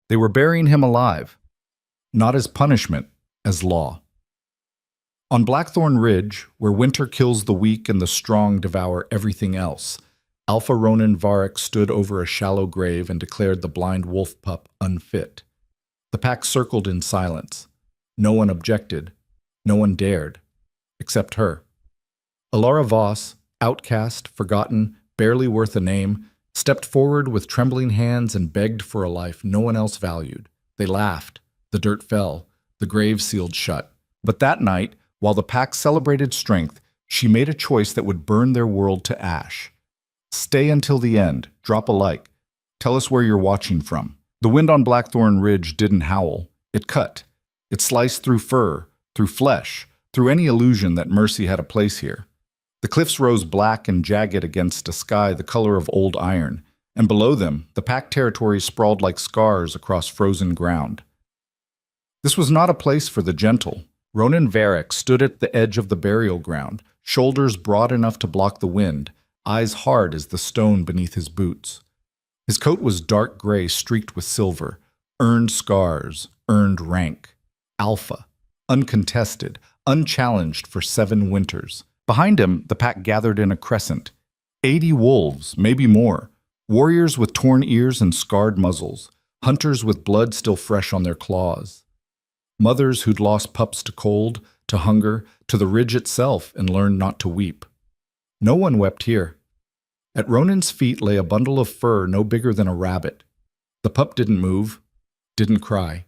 They were burying him alive, not as punishment, as law. On Blackthorn Ridge, where winter kills the weak and the strong devour everything else, Alpha Ronin Varric stood over a shallow grave and declared the blind wolf pup unfit. The pack circled in silence. No one objected. No one dared. Except her. Alara Voss, outcast, forgotten, barely worth a name, stepped forward with trembling hands and begged for a life no one else valued. They laughed. The dirt fell. The grave sealed shut. But that night, while the pack celebrated strength, she made a choice that would burn their world to ash. Stay until the end. Drop a like. Tell us where you're watching from. The wind on Blackthorn Ridge didn't howl. It cut. It sliced through fur, through flesh, through any illusion that mercy had a place here. The cliffs rose black and jagged against a sky the color of old iron, and below them, the pack territory sprawled like scars across frozen ground. This was not a place for the gentle. Ronin Varric stood at the edge of the burial ground, shoulders broad enough to block the wind, eyes hard as the stone beneath his boots. His coat was dark gray streaked with silver, earned scars, earned rank. Alpha, uncontested, unchallenged for 7 winters. Behind him, the pack gathered in a crescent. 80 wolves, maybe more, warriors with torn ears and scarred muzzles, hunters with blood still fresh on their claws. Mothers who'd lost pups to cold, to hunger, to the ridge itself and learned not to weep. No one wept here. At Ronin's feet lay a bundle of fur no bigger than a rabbit. The pup didn't move, didn't cry.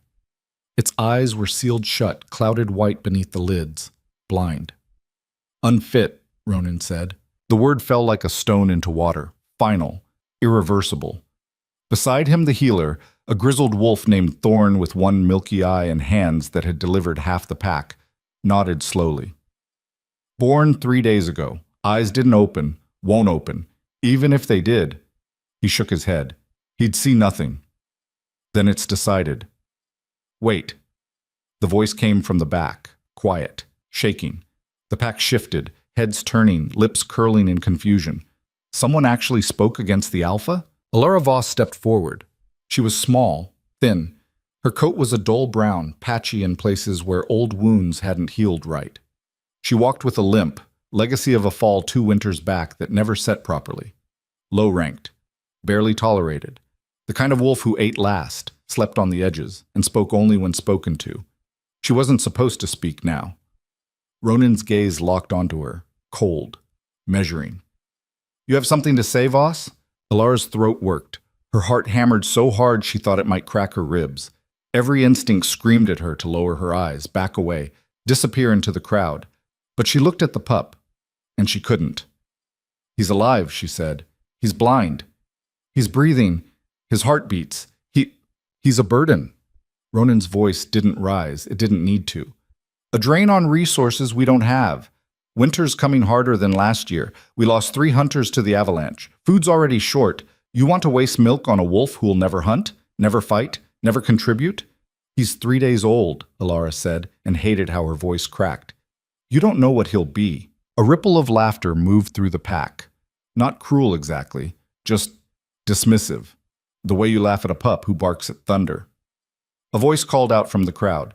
Its eyes were sealed shut, clouded white beneath the lids, blind. Unfit, Ronin said. The word fell like a stone into water, final, irreversible. Beside him the healer, a grizzled wolf named Thorn with one milky eye and hands that had delivered half the pack, nodded slowly. Born 3 days ago, eyes didn't open, won't open. Even if they did, he shook his head. He'd see nothing. Then it's decided. Wait. The voice came from the back, quiet, shaking. The pack shifted, heads turning, lips curling in confusion. Someone actually spoke against the Alpha? Alara Voss stepped forward. She was small, thin. Her coat was a dull brown, patchy in places where old wounds hadn't healed right. She walked with a limp, legacy of a fall 2 winters back that never set properly. Low-ranked, barely tolerated. The kind of wolf who ate last, slept on the edges, and spoke only when spoken to. She wasn't supposed to speak now. Ronin's gaze locked onto her, cold, measuring. You have something to say, Voss? Alara's throat worked. Her heart hammered so hard she thought it might crack her ribs. Every instinct screamed at her to lower her eyes, back away, disappear into the crowd. But she looked at the pup, and she couldn't. He's alive, she said. He's blind. He's breathing. His heart beats. He's a burden. Ronin's voice didn't rise. It didn't need to. A drain on resources we don't have. Winter's coming harder than last year. We lost 3 hunters to the avalanche. Food's already short. You want to waste milk on a wolf who'll never hunt, never fight, never contribute? He's 3 days old, Alara said, and hated how her voice cracked. You don't know what he'll be. A ripple of laughter moved through the pack. Not cruel exactly, just dismissive. The way you laugh at a pup who barks at thunder. A voice called out from the crowd.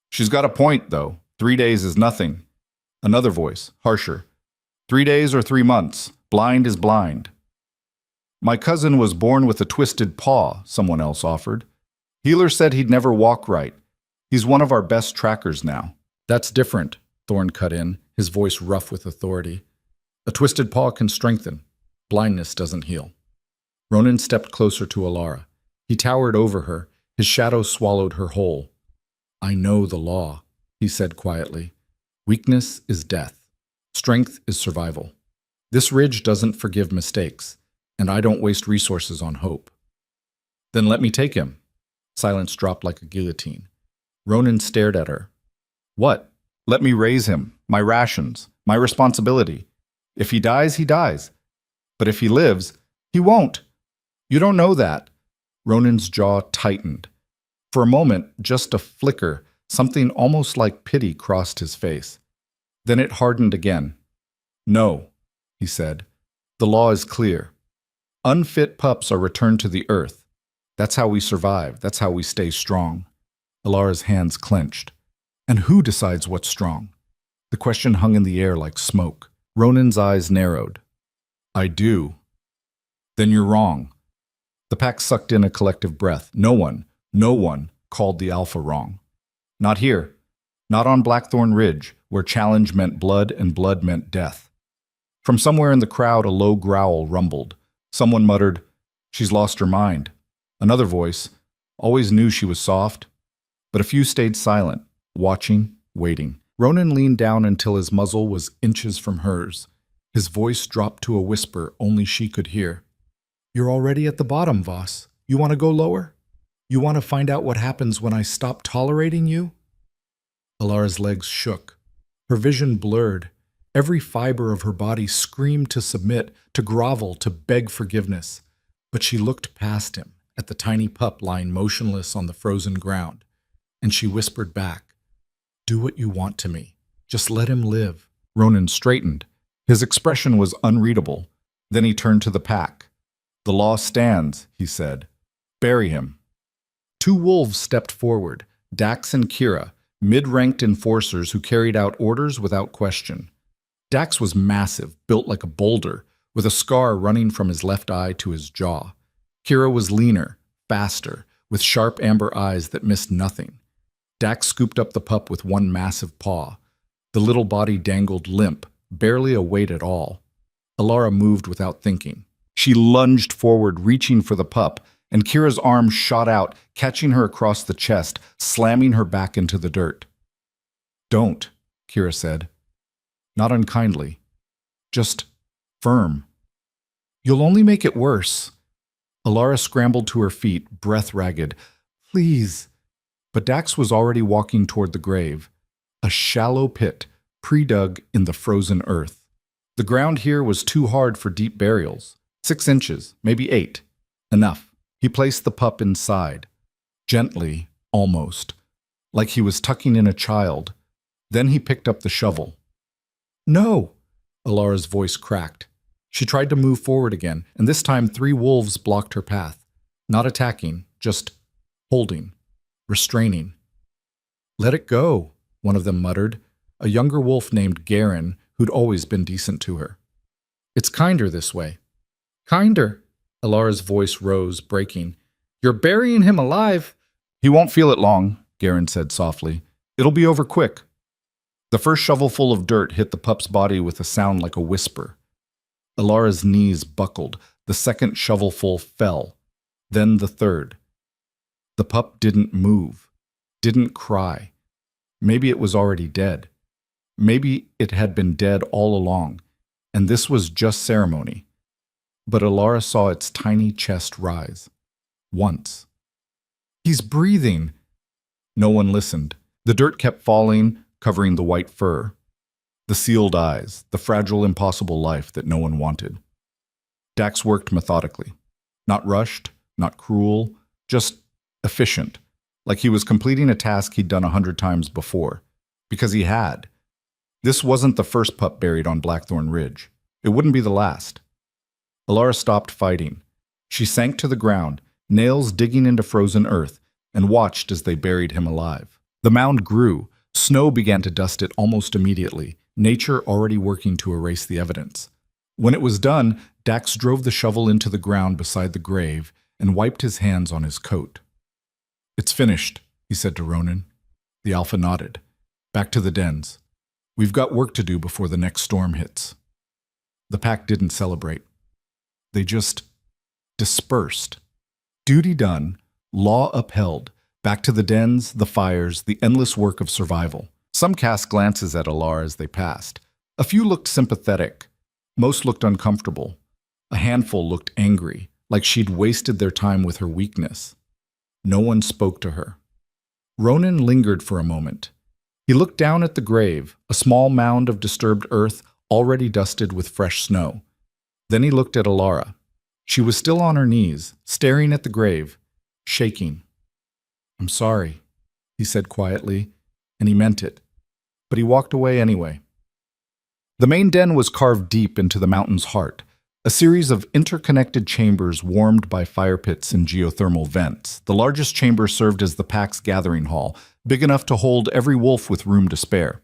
She's got a point, though. 3 days is nothing. Another voice, harsher. 3 days or 3 months. Blind is blind. My cousin was born with a twisted paw, someone else offered. Healer said he'd never walk right. He's one of our best trackers now. That's different, Thorn cut in, his voice rough with authority. A twisted paw can strengthen. Blindness doesn't heal. Ronin stepped closer to Alara. He towered over her. His shadow swallowed her whole. I know the law, he said quietly. Weakness is death. Strength is survival. This ridge doesn't forgive mistakes, and I don't waste resources on hope. Then let me take him. Silence dropped like a guillotine. Ronin stared at her. What? Let me raise him. My rations. My responsibility. If he dies, he dies. But if he lives, he won't. You don't know that. Ronin's jaw tightened. For a moment, just a flicker, something almost like pity crossed his face. Then it hardened again. No, he said. The law is clear. Unfit pups are returned to the earth. That's how we survive. That's how we stay strong. Alara's hands clenched. And who decides what's strong? The question hung in the air like smoke. Ronan's eyes narrowed. I do. Then you're wrong. The pack sucked in a collective breath. No one called the Alpha wrong. Not here. Not on Blackthorn Ridge, where challenge meant blood and blood meant death. From somewhere in the crowd, a low growl rumbled. Someone muttered, "She's lost her mind." Another voice, "Always knew she was soft." But a few stayed silent, watching, waiting. Ronan leaned down until his muzzle was inches from hers. His voice dropped to a whisper only she could hear. "You're already at the bottom, Voss. You want to go lower? You want to find out what happens when I stop tolerating you?" Alara's legs shook. Her vision blurred. Every fiber of her body screamed to submit, to grovel, to beg forgiveness. But she looked past him, at the tiny pup lying motionless on the frozen ground, and she whispered back, "Do what you want to me. Just let him live." Ronan straightened. His expression was unreadable. Then he turned to the pack. "The law stands," he said. "Bury him." Two wolves stepped forward, Dax and Kira, mid-ranked enforcers who carried out orders without question. Dax was massive, built like a boulder, with a scar running from his left eye to his jaw. Kira was leaner, faster, with sharp amber eyes that missed nothing. Dax scooped up the pup with one massive paw. The little body dangled limp, barely a weight at all. Alara moved without thinking. She lunged forward, reaching for the pup, and Kira's arm shot out, catching her across the chest, slamming her back into the dirt. "Don't," Kira said. Not unkindly. Just firm. "You'll only make it worse." Alara scrambled to her feet, breath ragged. "Please." But Dax was already walking toward the grave, a shallow pit, pre-dug in the frozen earth. The ground here was too hard for deep burials. 6 inches, maybe 8. Enough. He placed the pup inside. Gently, almost, like he was tucking in a child. Then he picked up the shovel. "No!" Alara's voice cracked. She tried to move forward again, and this time 3 wolves blocked her path. Not attacking, just holding, restraining. "Let it go," one of them muttered, a younger wolf named Garen, who'd always been decent to her. "It's kinder this way." "Kinder?" Alara's voice rose, breaking. "You're burying him alive." "He won't feel it long," Garen said softly. "It'll be over quick." The first shovelful of dirt hit the pup's body with a sound like a whisper. Alara's knees buckled. The second shovelful fell. Then the third. The pup didn't move, didn't cry. Maybe it was already dead. Maybe it had been dead all along, and this was just ceremony. But Alara saw its tiny chest rise. Once. "He's breathing!" No one listened. The dirt kept falling, covering the white fur. The sealed eyes, the fragile, impossible life that no one wanted. Dax worked methodically. Not rushed, not cruel, just efficient, like he was completing a task he'd done 100 times before. Because he had. This wasn't the first pup buried on Blackthorn Ridge. It wouldn't be the last. Alara stopped fighting. She sank to the ground, nails digging into frozen earth, and watched as they buried him alive. The mound grew. Snow began to dust it almost immediately, nature already working to erase the evidence. When it was done, Dax drove the shovel into the ground beside the grave and wiped his hands on his coat. "It's finished," he said to Ronan. The Alpha nodded. "Back to the dens. We've got work to do before the next storm hits." The pack didn't celebrate. They just dispersed. Duty done, law upheld. Back to the dens, the fires, the endless work of survival. Some cast glances at Alara as they passed. A few looked sympathetic. Most looked uncomfortable. A handful looked angry, like she'd wasted their time with her weakness. No one spoke to her. Ronan lingered for a moment. He looked down at the grave, a small mound of disturbed earth already dusted with fresh snow. Then he looked at Alara. She was still on her knees, staring at the grave, shaking. "I'm sorry," he said quietly, and he meant it. But he walked away anyway. The main den was carved deep into the mountain's heart. A series of interconnected chambers warmed by fire pits and geothermal vents. The largest chamber served as the pack's gathering hall, big enough to hold every wolf with room to spare.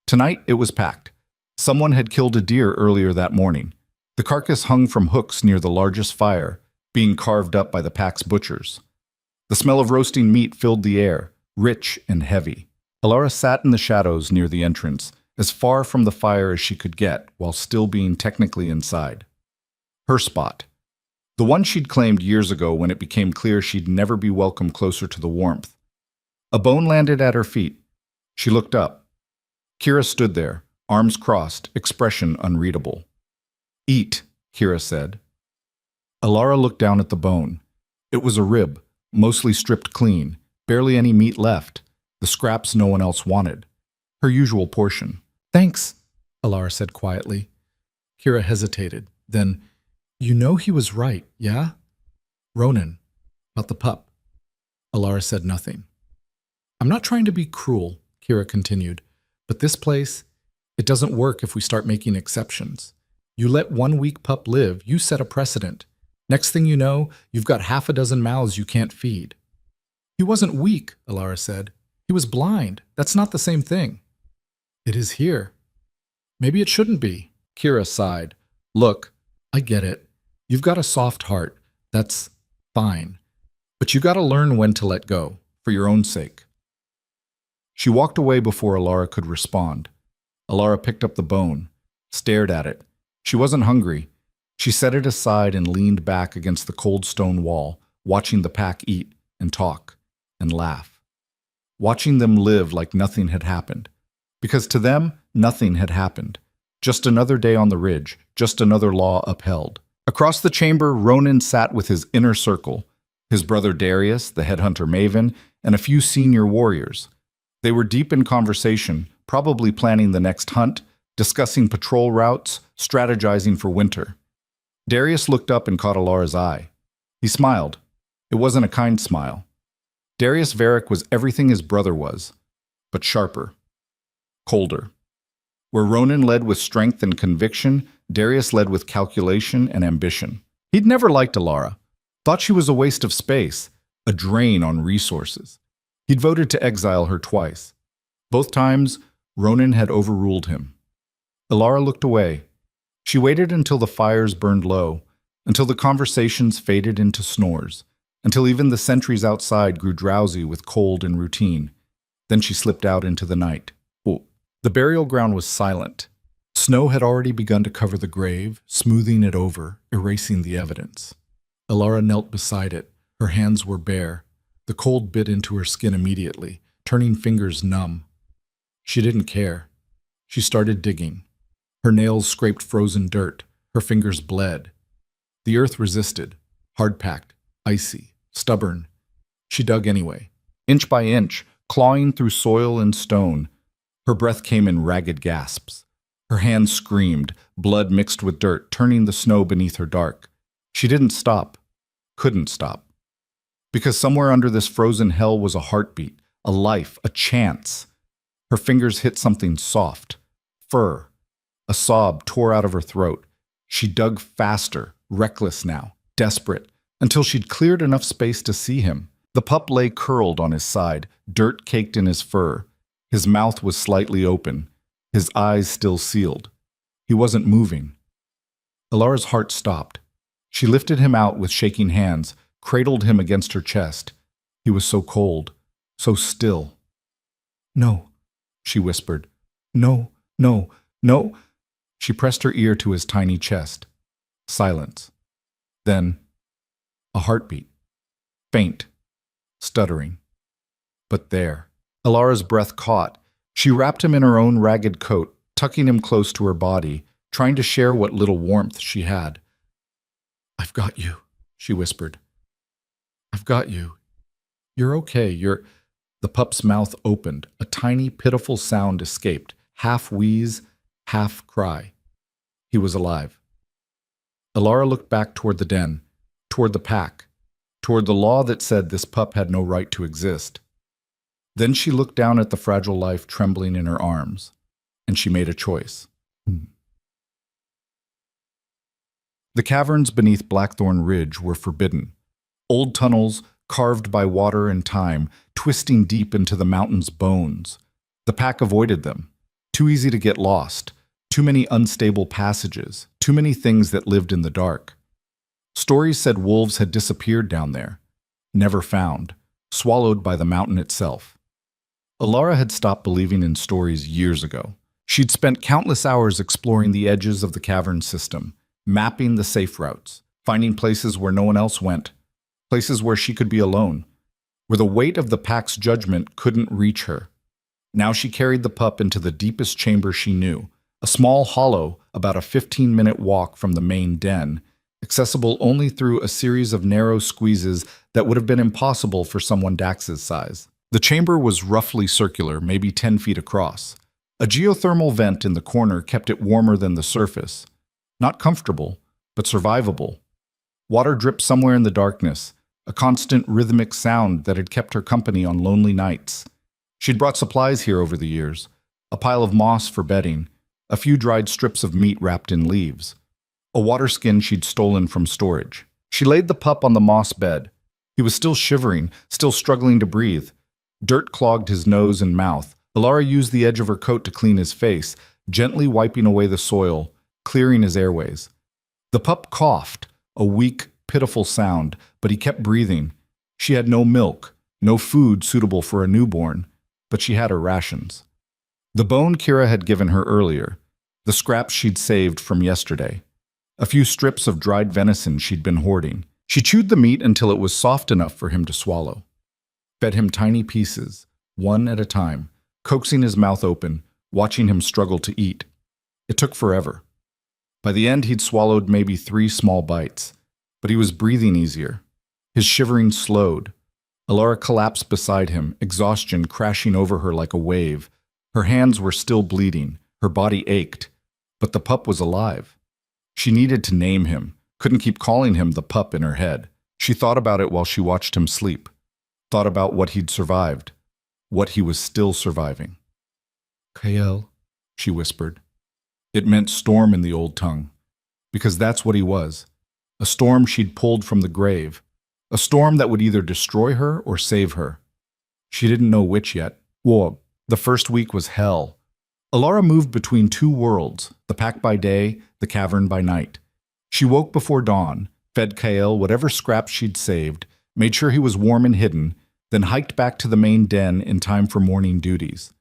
Tonight it was packed. Someone had killed a deer earlier that morning. The carcass hung from hooks near the largest fire, being carved up by the pack's butchers. The smell of roasting meat filled the air, rich and heavy. Alara sat in the shadows near the entrance, as far from the fire as she could get, while still being technically inside. Her spot. The one she'd claimed years ago when it became clear she'd never be welcome closer to the warmth. A bone landed at her feet. She looked up. Kira stood there, arms crossed, expression unreadable. "Eat," Kira said. Alara looked down at the bone. It was a rib, mostly stripped clean, barely any meat left, the scraps no one else wanted. Her usual portion. "Thanks," Alara said quietly. Kira hesitated. Then, "You know he was right, yeah? Ronan, about the pup." Alara said nothing. "I'm not trying to be cruel," Kira continued, "but this place, it doesn't work if we start making exceptions. You let one weak pup live, you set a precedent. Next thing you know, you've got half a dozen mouths you can't feed." "He wasn't weak," Alara said. "He was blind. That's not the same thing." "It is here." "Maybe it shouldn't be." Kira sighed. "Look, I get it. You've got a soft heart. That's fine. But you got to learn when to let go, for your own sake." She walked away before Alara could respond. Alara picked up the bone, stared at it. She wasn't hungry. She set it aside and leaned back against the cold stone wall, watching the pack eat and talk and laugh. Watching them live like nothing had happened. Because to them, nothing had happened. Just another day on the ridge, just another law upheld. Across the chamber, Ronan sat with his inner circle, his brother Darius, the headhunter Maven, and a few senior warriors. They were deep in conversation, probably planning the next hunt, discussing patrol routes, strategizing for winter. Darius looked up and caught Alara's eye. He smiled. It wasn't a kind smile. Darius Varric was everything his brother was, but sharper, colder. Where Ronan led with strength and conviction, Darius led with calculation and ambition. He'd never liked Alara, thought she was a waste of space, a drain on resources. He'd voted to exile her twice. Both times, Ronan had overruled him. Alara looked away. She waited until the fires burned low, until the conversations faded into snores, until even the sentries outside grew drowsy with cold and routine. Then she slipped out into the night. The burial ground was silent. Snow had already begun to cover the grave, smoothing it over, erasing the evidence. Alara knelt beside it. Her hands were bare. The cold bit into her skin immediately, turning fingers numb. She didn't care. She started digging. Her nails scraped frozen dirt. Her fingers bled. The earth resisted, hard-packed, icy, stubborn. She dug anyway, inch by inch, clawing through soil and stone. Her breath came in ragged gasps. Her hands screamed, blood mixed with dirt, turning the snow beneath her dark. She didn't stop, couldn't stop. Because somewhere under this frozen hell was a heartbeat, a life, a chance. Her fingers hit something soft, fur. A sob tore out of her throat. She dug faster, reckless now, desperate, until she'd cleared enough space to see him. The pup lay curled on his side, dirt caked in his fur. His mouth was slightly open, his eyes still sealed. He wasn't moving. Alara's heart stopped. She lifted him out with shaking hands, cradled him against her chest. He was so cold, so still. "No," she whispered. "No, no, no." She pressed her ear to his tiny chest. Silence. Then, a heartbeat. Faint, stuttering. But there. Alara's breath caught. She wrapped him in her own ragged coat, tucking him close to her body, trying to share what little warmth she had. "I've got you," she whispered. "I've got you. You're okay. The pup's mouth opened. A tiny, pitiful sound escaped, half wheeze, half cry. He was alive. Alara looked back toward the den, toward the pack, toward the law that said this pup had no right to exist. Then she looked down at the fragile life trembling in her arms, and she made a choice. The caverns beneath Blackthorn Ridge were forbidden. Old tunnels, carved by water and time, twisting deep into the mountain's bones. The pack avoided them. Too easy to get lost. Too many unstable passages. Too many things that lived in the dark. Stories said wolves had disappeared down there. Never found. Swallowed by the mountain itself. Alara had stopped believing in stories years ago. She'd spent countless hours exploring the edges of the cavern system, mapping the safe routes, finding places where no one else went, places where she could be alone, where the weight of the pack's judgment couldn't reach her. Now she carried the pup into the deepest chamber she knew, a small hollow about a 15-minute walk from the main den, accessible only through a series of narrow squeezes that would have been impossible for someone Dax's size. The chamber was roughly circular, maybe 10 feet across. A geothermal vent in the corner kept it warmer than the surface. Not comfortable, but survivable. Water dripped somewhere in the darkness, a constant rhythmic sound that had kept her company on lonely nights. She'd brought supplies here over the years, a pile of moss for bedding, a few dried strips of meat wrapped in leaves, a water skin she'd stolen from storage. She laid the pup on the moss bed. He was still shivering, still struggling to breathe. Dirt clogged his nose and mouth. Alara used the edge of her coat to clean his face, gently wiping away the soil, clearing his airways. The pup coughed, a weak, pitiful sound, but he kept breathing. She had no milk, no food suitable for a newborn, but she had her rations. The bone Kira had given her earlier, the scraps she'd saved from yesterday. A few strips of dried venison she'd been hoarding. She chewed the meat until it was soft enough for him to swallow. Fed him tiny pieces, one at a time, coaxing his mouth open, watching him struggle to eat. It took forever. By the end, he'd swallowed maybe 3 small bites, but he was breathing easier. His shivering slowed. Alara collapsed beside him, exhaustion crashing over her like a wave. Her hands were still bleeding, her body ached, but the pup was alive. She needed to name him, couldn't keep calling him the pup in her head. She thought about it while she watched him sleep, thought about what he'd survived, what he was still surviving. Kael, she whispered. It meant storm in the old tongue, because that's what he was, a storm she'd pulled from the grave, a storm that would either destroy her or save her. She didn't know which yet. Whoa, the first week was hell. Alara moved between 2 worlds, the pack by day, the cavern by night. She woke before dawn, fed Kael whatever scraps she'd saved, made sure he was warm and hidden, then hiked back to the main den in time for morning duties.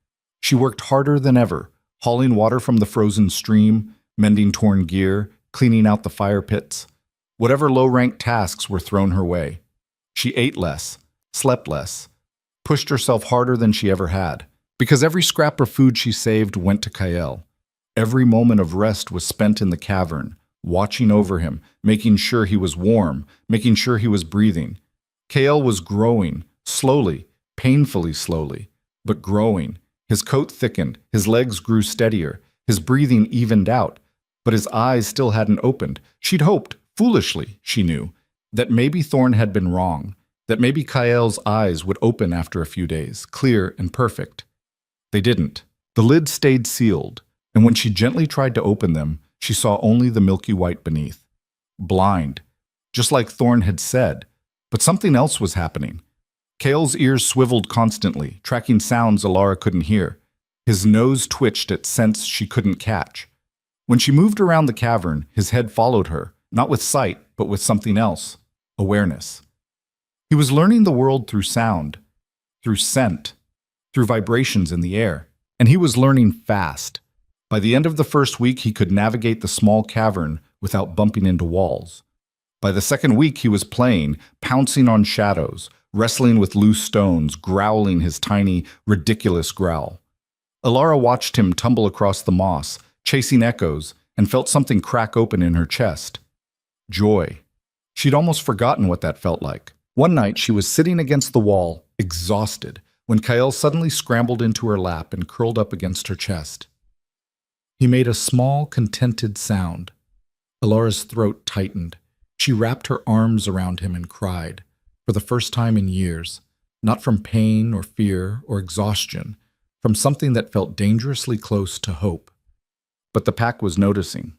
She worked harder than ever, hauling water from the frozen stream, mending torn gear, cleaning out the fire pits. Whatever low-ranked tasks were thrown her way. She ate less, slept less, pushed herself harder than she ever had, because every scrap of food she saved went to Kael. Every moment of rest was spent in the cavern, watching over him, making sure he was warm, making sure he was breathing. Kael was growing, slowly, painfully slowly, but growing. His coat thickened, his legs grew steadier, his breathing evened out, but his eyes still hadn't opened. She'd hoped, foolishly, she knew, that maybe Thorn had been wrong, that maybe Kael's eyes would open after a few days, clear and perfect. They didn't. The lid stayed sealed, and when she gently tried to open them, she saw only the milky white beneath. Blind, just like Thorn had said, but something else was happening. Kael's ears swiveled constantly, tracking sounds Alara couldn't hear. His nose twitched at scents she couldn't catch. When she moved around the cavern, his head followed her, not with sight, but with something else, awareness. He was learning the world through sound, through scent, through vibrations in the air, and he was learning fast. By the end of the first week, he could navigate the small cavern without bumping into walls. By the second week, he was playing, pouncing on shadows, wrestling with loose stones, growling his tiny, ridiculous growl. Alara watched him tumble across the moss, chasing echoes, and felt something crack open in her chest. Joy. She'd almost forgotten what that felt like. One night, she was sitting against the wall, exhausted, when Kael suddenly scrambled into her lap and curled up against her chest. He made a small, contented sound. Alara's throat tightened. She wrapped her arms around him and cried, for the first time in years, not from pain or fear or exhaustion, from something that felt dangerously close to hope. But the pack was noticing.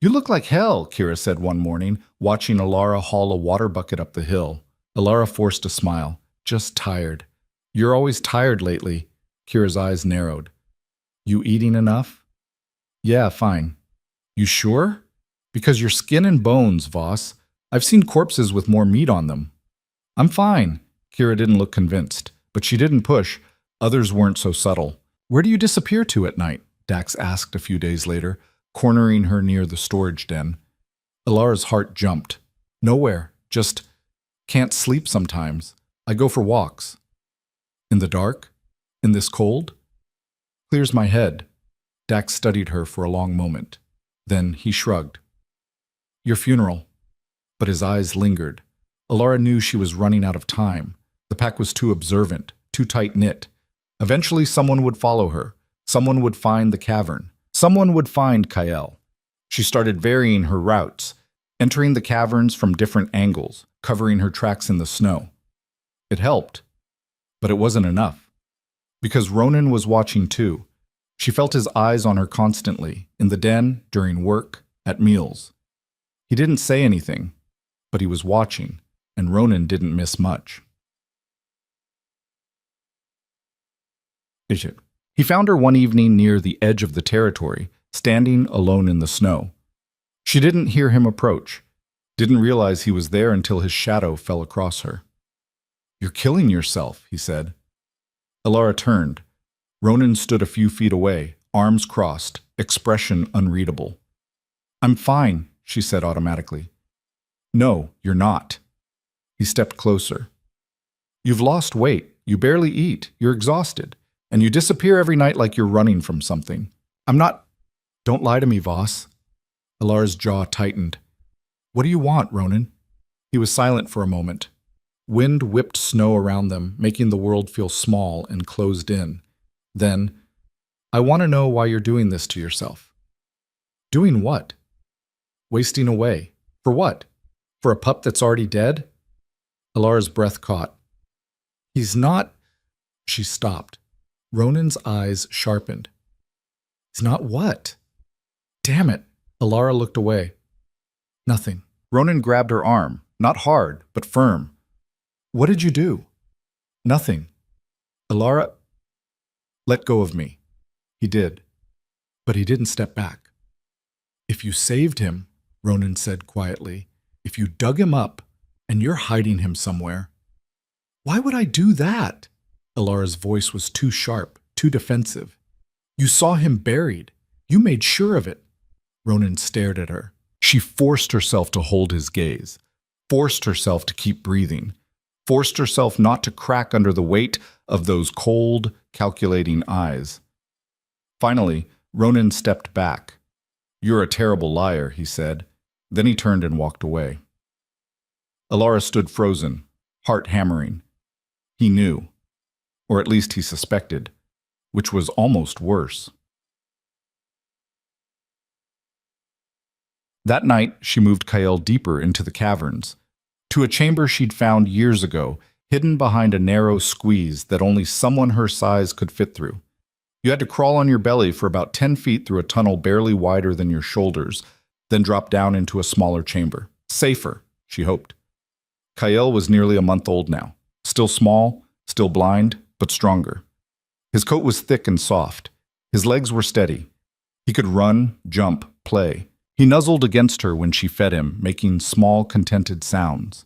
You look like hell, Kira said one morning, watching Alara haul a water bucket up the hill. Alara forced a smile. Just tired. You're always tired lately. Kira's eyes narrowed. You eating enough? Yeah, fine. You sure? Because you're skin and bones, Voss. I've seen corpses with more meat on them. I'm fine. Kira didn't look convinced, but she didn't push. Others weren't so subtle. Where do you disappear to at night? Dax asked a few days later, cornering her near the storage den. Alara's heart jumped. Nowhere. Just can't sleep sometimes. I go for walks. In the dark? In this cold? Clears my head. Dax studied her for a long moment. Then he shrugged. Your funeral. But his eyes lingered. Alara knew she was running out of time. The pack was too observant, too tight-knit. Eventually someone would follow her. Someone would find the cavern. Someone would find Kael. She started varying her routes, entering the caverns from different angles, covering her tracks in the snow. It helped, but it wasn't enough. Because Ronan was watching too. She felt his eyes on her constantly, in the den, during work, at meals. He didn't say anything, but he was watching, and Ronan didn't miss much. He found her one evening near the edge of the territory, standing alone in the snow. She didn't hear him approach, didn't realize he was there until his shadow fell across her. You're killing yourself, he said. Alara turned. Ronan stood a few feet away, arms crossed, expression unreadable. I'm fine, she said automatically. No, you're not. He stepped closer. You've lost weight, you barely eat, you're exhausted, and you disappear every night like you're running from something. I'm not... Don't lie to me, Voss. Alara's jaw tightened. What do you want, Ronan? He was silent for a moment. Wind whipped snow around them, making the world feel small and closed in. Then, I want to know why you're doing this to yourself. Doing what? Wasting away. For what? For a pup that's already dead? Alara's breath caught. He's not... She stopped. Ronan's eyes sharpened. He's not what? Damn it. Alara looked away. Nothing. Ronan grabbed her arm, not hard, but firm. What did you do? Nothing. Alara... Let go of me. He did. But he didn't step back. If you saved him, Ronan said quietly, if you dug him up, and you're hiding him somewhere. Why would I do that? Alara's voice was too sharp, too defensive. You saw him buried. You made sure of it. Ronan stared at her. She forced herself to hold his gaze, forced herself to keep breathing, forced herself not to crack under the weight of those cold, calculating eyes. Finally, Ronan stepped back. You're a terrible liar, he said. Then he turned and walked away. Alara stood frozen, heart hammering. He knew, or at least he suspected, which was almost worse. That night, she moved Kael deeper into the caverns, to a chamber she'd found years ago, hidden behind a narrow squeeze that only someone her size could fit through. You had to crawl on your belly for about 10 feet through a tunnel barely wider than your shoulders, then drop down into a smaller chamber. Safer, she hoped. Kael was nearly a month old now, still small, still blind, but stronger. His coat was thick and soft. His legs were steady. He could run, jump, play. He nuzzled against her when she fed him, making small, contented sounds.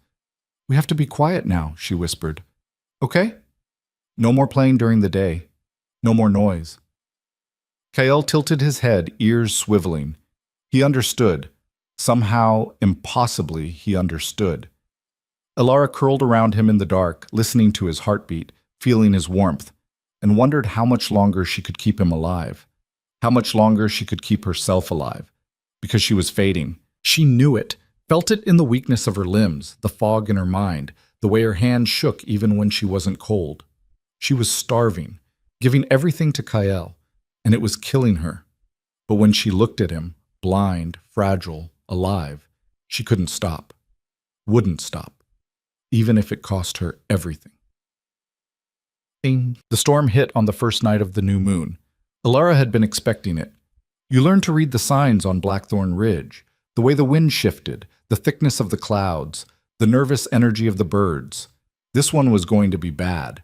We have to be quiet now, she whispered. Okay? No more playing during the day. No more noise. Kael tilted his head, ears swiveling. He understood. Somehow, impossibly, he understood. Alara curled around him in the dark, listening to his heartbeat, feeling his warmth, and wondered how much longer she could keep him alive. How much longer she could keep herself alive. Because she was fading. She knew it, felt it in the weakness of her limbs, the fog in her mind, the way her hands shook even when she wasn't cold. She was starving, giving everything to Kael, and it was killing her. But when she looked at him, blind, fragile, alive, she couldn't stop. Wouldn't stop. Even if it cost her everything. The storm hit on the first night of the new moon. Alara had been expecting it. You learn to read the signs on Blackthorn Ridge, the way the wind shifted, the thickness of the clouds, the nervous energy of the birds. This one was going to be bad.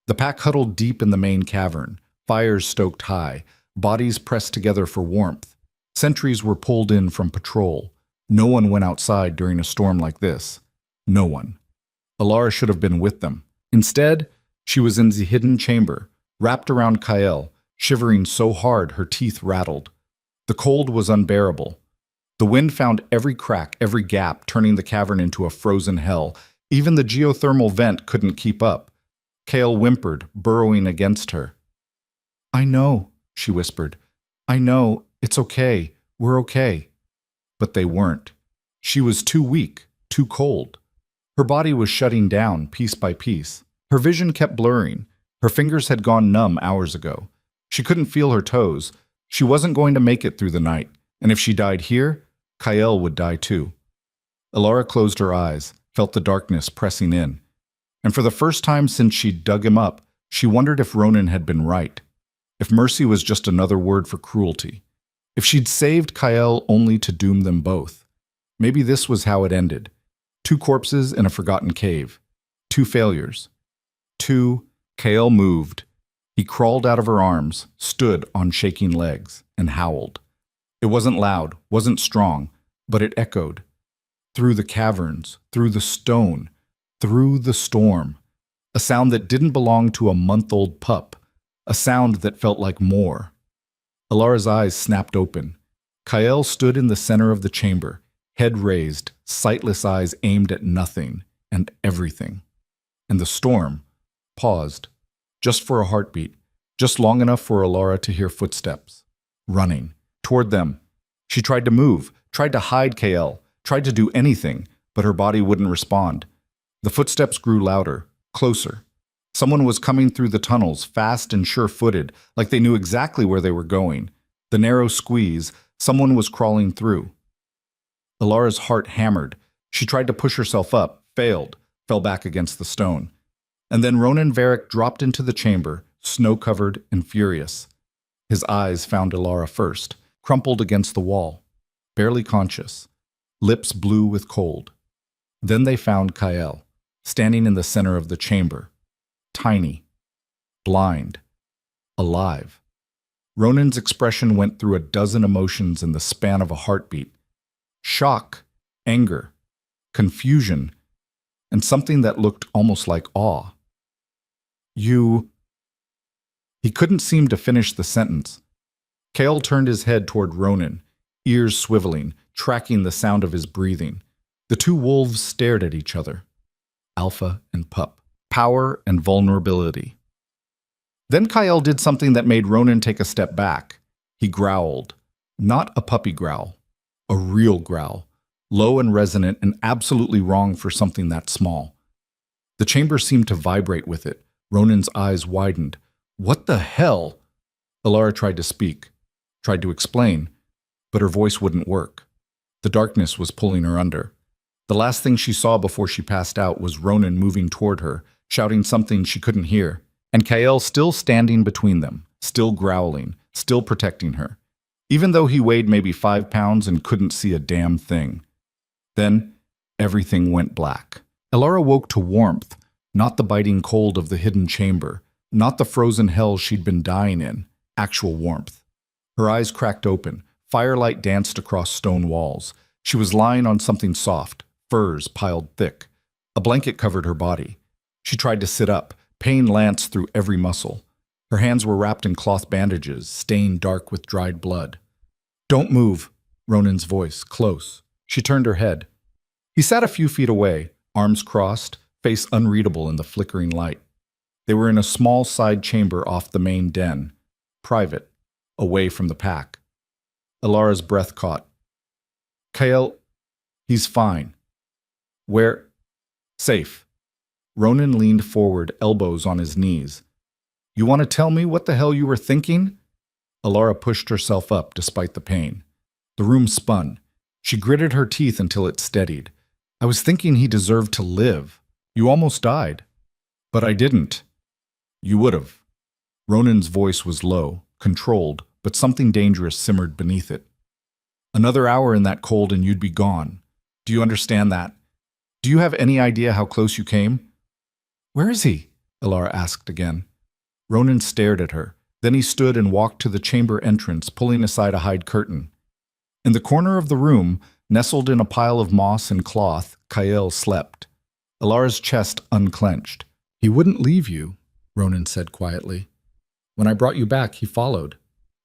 The pack huddled deep in the main cavern, fires stoked high, bodies pressed together for warmth. Sentries were pulled in from patrol. No one went outside during a storm like this. No one. Alara should have been with them. Instead, she was in the hidden chamber, wrapped around Kael, shivering so hard her teeth rattled. The cold was unbearable. The wind found every crack, every gap, turning the cavern into a frozen hell. Even the geothermal vent couldn't keep up. Kael whimpered, burrowing against her. "I know," she whispered. "I know. It's okay. We're okay." But they weren't. She was too weak, too cold. Her body was shutting down piece by piece. Her vision kept blurring. Her fingers had gone numb hours ago. She couldn't feel her toes. She wasn't going to make it through the night, and if she died here, Kael would die too. Alara closed her eyes, felt the darkness pressing in. And for the first time since she'd dug him up, she wondered if Ronan had been right. If mercy was just another word for cruelty. If she'd saved Kael only to doom them both. Maybe this was how it ended. 2 corpses in a forgotten cave. 2 failures. 2. Kael moved. He crawled out of her arms, stood on shaking legs, and howled. It wasn't loud, wasn't strong, but it echoed. Through the caverns, through the stone, through the storm. A sound that didn't belong to a month-old pup. A sound that felt like more. Alara's eyes snapped open. Kael stood in the center of the chamber, head raised, sightless eyes aimed at nothing and everything. And the storm paused, just for a heartbeat, just long enough for Alara to hear footsteps. Running. Toward them. She tried to move, tried to hide Kael, tried to do anything, but her body wouldn't respond. The footsteps grew louder, closer. Someone was coming through the tunnels, fast and sure-footed, like they knew exactly where they were going. The narrow squeeze, someone was crawling through. Alara's heart hammered. She tried to push herself up, failed, fell back against the stone. And then Ronan Varric dropped into the chamber, snow-covered and furious. His eyes found Alara first, crumpled against the wall, barely conscious, lips blue with cold. Then they found Kael, standing in the center of the chamber, tiny, blind, alive. Ronan's expression went through a dozen emotions in the span of a heartbeat. Shock, anger, confusion, and something that looked almost like awe. "You..." He couldn't seem to finish the sentence. Kael turned his head toward Ronan, ears swiveling, tracking the sound of his breathing. The 2 wolves stared at each other. Alpha and pup. Power and vulnerability. Then Kael did something that made Ronan take a step back. He growled. Not a puppy growl. A real growl. Low and resonant and absolutely wrong for something that small. The chamber seemed to vibrate with it. Ronan's eyes widened. "What the hell?" Alara tried to speak, tried to explain, but her voice wouldn't work. The darkness was pulling her under. The last thing she saw before she passed out was Ronan moving toward her, shouting something she couldn't hear, and Kael still standing between them, still growling, still protecting her, even though he weighed maybe 5 pounds and couldn't see a damn thing. Then, everything went black. Alara woke to warmth, not the biting cold of the hidden chamber, not the frozen hell she'd been dying in, actual warmth. Her eyes cracked open, firelight danced across stone walls. She was lying on something soft, furs piled thick. A blanket covered her body. She tried to sit up, pain lanced through every muscle. Her hands were wrapped in cloth bandages, stained dark with dried blood. "Don't move," Ronan's voice, close. She turned her head. He sat a few feet away, arms crossed, face unreadable in the flickering light. They were in a small side chamber off the main den, private, away from the pack. Alara's breath caught. "Kael, he's fine." "Where?" "Safe." Ronan leaned forward, elbows on his knees. "You want to tell me what the hell you were thinking?" Alara pushed herself up despite the pain. The room spun. She gritted her teeth until it steadied. "I was thinking he deserved to live. You almost died." "But I didn't." "You would have." Ronan's voice was low, controlled, but something dangerous simmered beneath it. Another hour in that cold and you'd be gone. Do you understand that? Do you have any idea how close you came? Where is he? Elara asked again. Ronan stared at her. Then he stood and walked to the chamber entrance, pulling aside a hide curtain. In the corner of the room, nestled in a pile of moss and cloth, Kael slept. Elara's chest unclenched. He wouldn't leave you, Ronan said quietly. When I brought you back, he followed,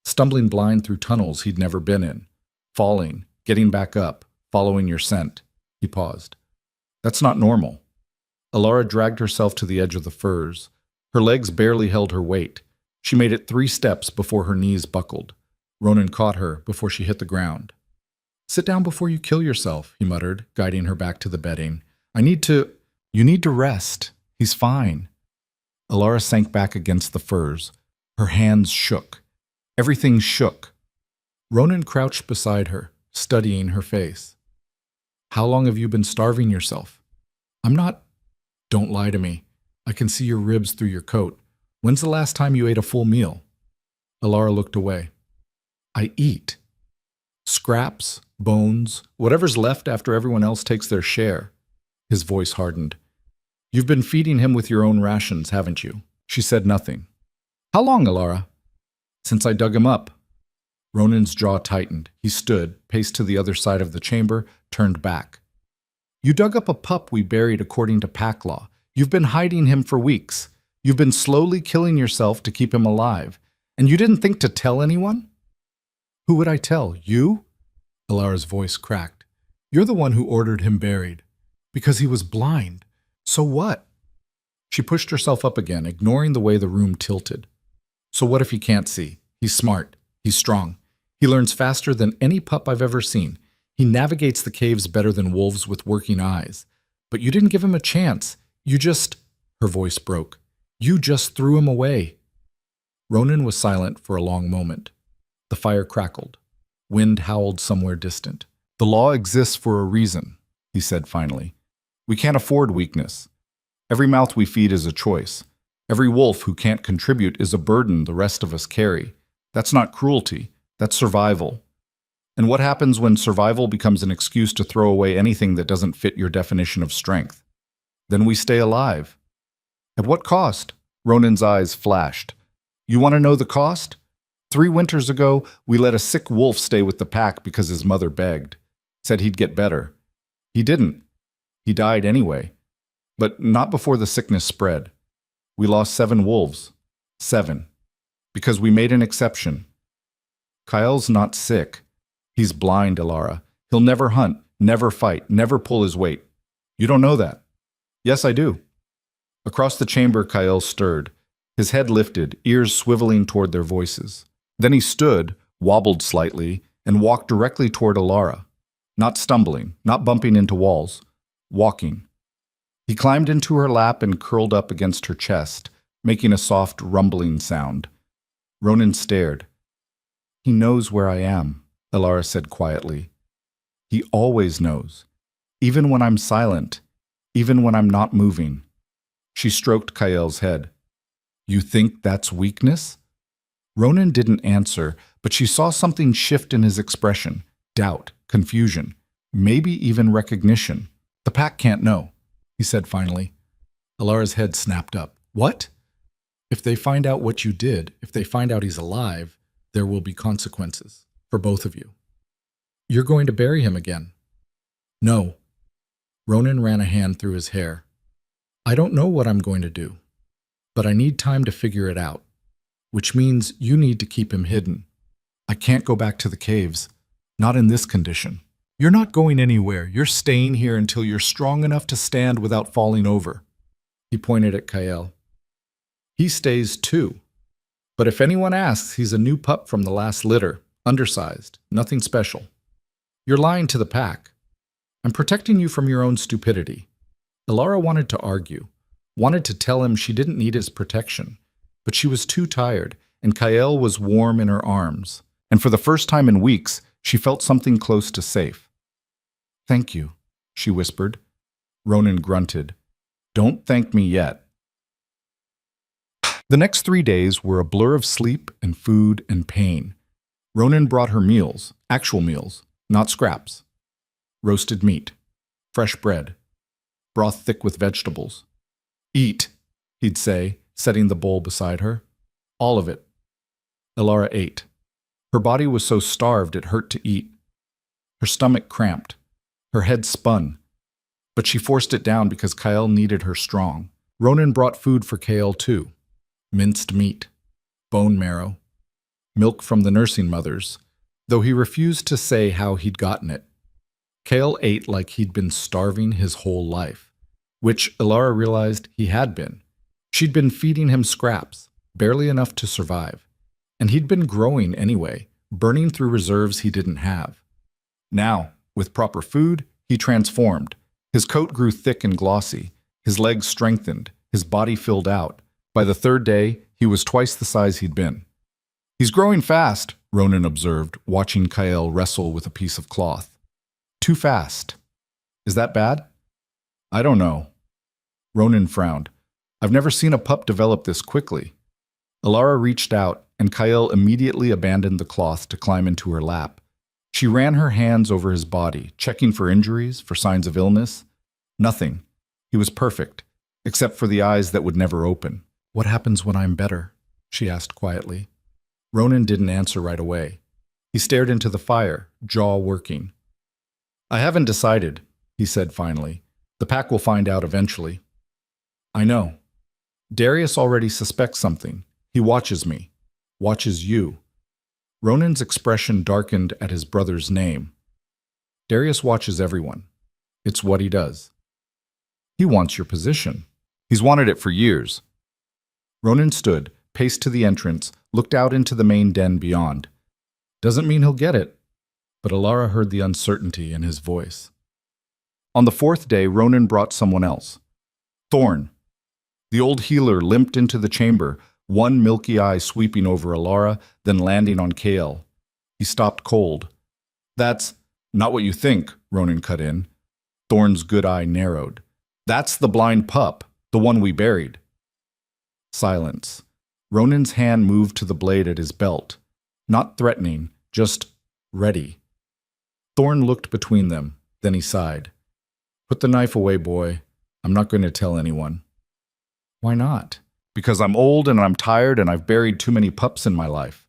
stumbling blind through tunnels he'd never been in, falling, getting back up, following your scent. He paused. That's not normal. Elara dragged herself to the edge of the firs. Her legs barely held her weight. She made it 3 steps before her knees buckled. Ronan caught her before she hit the ground. Sit down before you kill yourself, he muttered, guiding her back to the bedding. You need to rest. He's fine. Elara sank back against the firs. Her hands shook. Everything shook. Ronan crouched beside her, studying her face. How long have you been starving yourself? I'm not. Don't lie to me. I can see your ribs through your coat. When's the last time you ate a full meal? Elara looked away. I eat. Scraps, bones, whatever's left after everyone else takes their share. His voice hardened. You've been feeding him with your own rations, haven't you? She said nothing. How long, Elara? Since I dug him up. Ronan's jaw tightened. He stood, paced to the other side of the chamber, turned back. You dug up a pup we buried according to pack law. You've been hiding him for weeks. You've been slowly killing yourself to keep him alive. And you didn't think to tell anyone? Who would I tell? You? Elara's voice cracked. You're the one who ordered him buried. Because he was blind. So what? She pushed herself up again, ignoring the way the room tilted. So what if he can't see? He's smart. He's strong. He learns faster than any pup I've ever seen. He navigates the caves better than wolves with working eyes. But you didn't give him a chance. You just... Her voice broke. You just threw him away. Ronan was silent for a long moment. The fire crackled. Wind howled somewhere distant. The law exists for a reason, he said finally. We can't afford weakness. Every mouth we feed is a choice. Every wolf who can't contribute is a burden the rest of us carry. That's not cruelty. That's survival. And what happens when survival becomes an excuse to throw away anything that doesn't fit your definition of strength? Then we stay alive. At what cost? Ronan's eyes flashed. You want to know the cost? 3 winters ago, we let a sick wolf stay with the pack because his mother begged. Said he'd get better. He didn't. He died anyway. But not before the sickness spread. We lost 7 wolves. 7. Because we made an exception. Kael's not sick. He's blind, Elara. He'll never hunt, never fight, never pull his weight. You don't know that. Yes, I do. Across the chamber, Kael stirred. His head lifted, ears swiveling toward their voices. Then he stood, wobbled slightly, and walked directly toward Elara. Not stumbling, not bumping into walls. Walking. He climbed into her lap and curled up against her chest, making a soft rumbling sound. Ronan stared. He knows where I am, Elara said quietly. He always knows. Even when I'm silent. Even when I'm not moving. She stroked Kael's head. You think that's weakness? Ronan didn't answer, but she saw something shift in his expression. Doubt, confusion, maybe even recognition. The pack can't know, he said finally. Elara's head snapped up. What? If they find out what you did, if they find out he's alive, there will be consequences for both of you. You're going to bury him again. No. Ronan ran a hand through his hair. I don't know what I'm going to do, but I need time to figure it out, which means you need to keep him hidden. I can't go back to the caves, not in this condition. You're not going anywhere. You're staying here until you're strong enough to stand without falling over. He pointed at Kael. He stays too. But if anyone asks, he's a new pup from the last litter, undersized, nothing special. You're lying to the pack. I'm protecting you from your own stupidity. Elara wanted to argue, wanted to tell him she didn't need his protection, but she was too tired, and Kael was warm in her arms, and for the first time in weeks, she felt something close to safe. Thank you, she whispered. Ronan grunted. Don't thank me yet. The next 3 days were a blur of sleep and food and pain. Ronan brought her meals, actual meals, not scraps. Roasted meat, fresh bread, broth thick with vegetables. Eat, he'd say, setting the bowl beside her. All of it. Elara ate. Her body was so starved it hurt to eat. Her stomach cramped. Her head spun. But she forced it down because Kael needed her strong. Ronan brought food for Kael too. Minced meat, bone marrow, milk from the nursing mothers, though he refused to say how he'd gotten it. Kael ate like he'd been starving his whole life, which Elara realized he had been. She'd been feeding him scraps, barely enough to survive, and he'd been growing anyway, burning through reserves he didn't have. Now, with proper food, he transformed. His coat grew thick and glossy, his legs strengthened, his body filled out. By the third day, he was twice the size he'd been. He's growing fast, Ronan observed, watching Kael wrestle with a piece of cloth. Too fast. Is that bad? I don't know. Ronan frowned. I've never seen a pup develop this quickly. Elara reached out, and Kael immediately abandoned the cloth to climb into her lap. She ran her hands over his body, checking for injuries, for signs of illness. Nothing. He was perfect, except for the eyes that would never open. What happens when I'm better? She asked quietly. Ronan didn't answer right away. He stared into the fire, jaw working. I haven't decided, he said finally. The pack will find out eventually. I know. Darius already suspects something. He watches me. Watches you. Ronan's expression darkened at his brother's name. Darius watches everyone. It's what he does. He wants your position. He's wanted it for years. Ronan stood, paced to the entrance, looked out into the main den beyond. Doesn't mean he'll get it. But Elara heard the uncertainty in his voice. On the fourth day, Ronan brought someone else. Thorn. The old healer limped into the chamber, one milky eye sweeping over Elara, then landing on Kael. He stopped cold. That's not what you think, Ronan cut in. Thorn's good eye narrowed. That's the blind pup, the one we buried. Silence. Ronan's hand moved to the blade at his belt. Not threatening, just ready. Thorn looked between them, then he sighed. Put the knife away, boy. I'm not going to tell anyone. Why not? Because I'm old and I'm tired and I've buried too many pups in my life.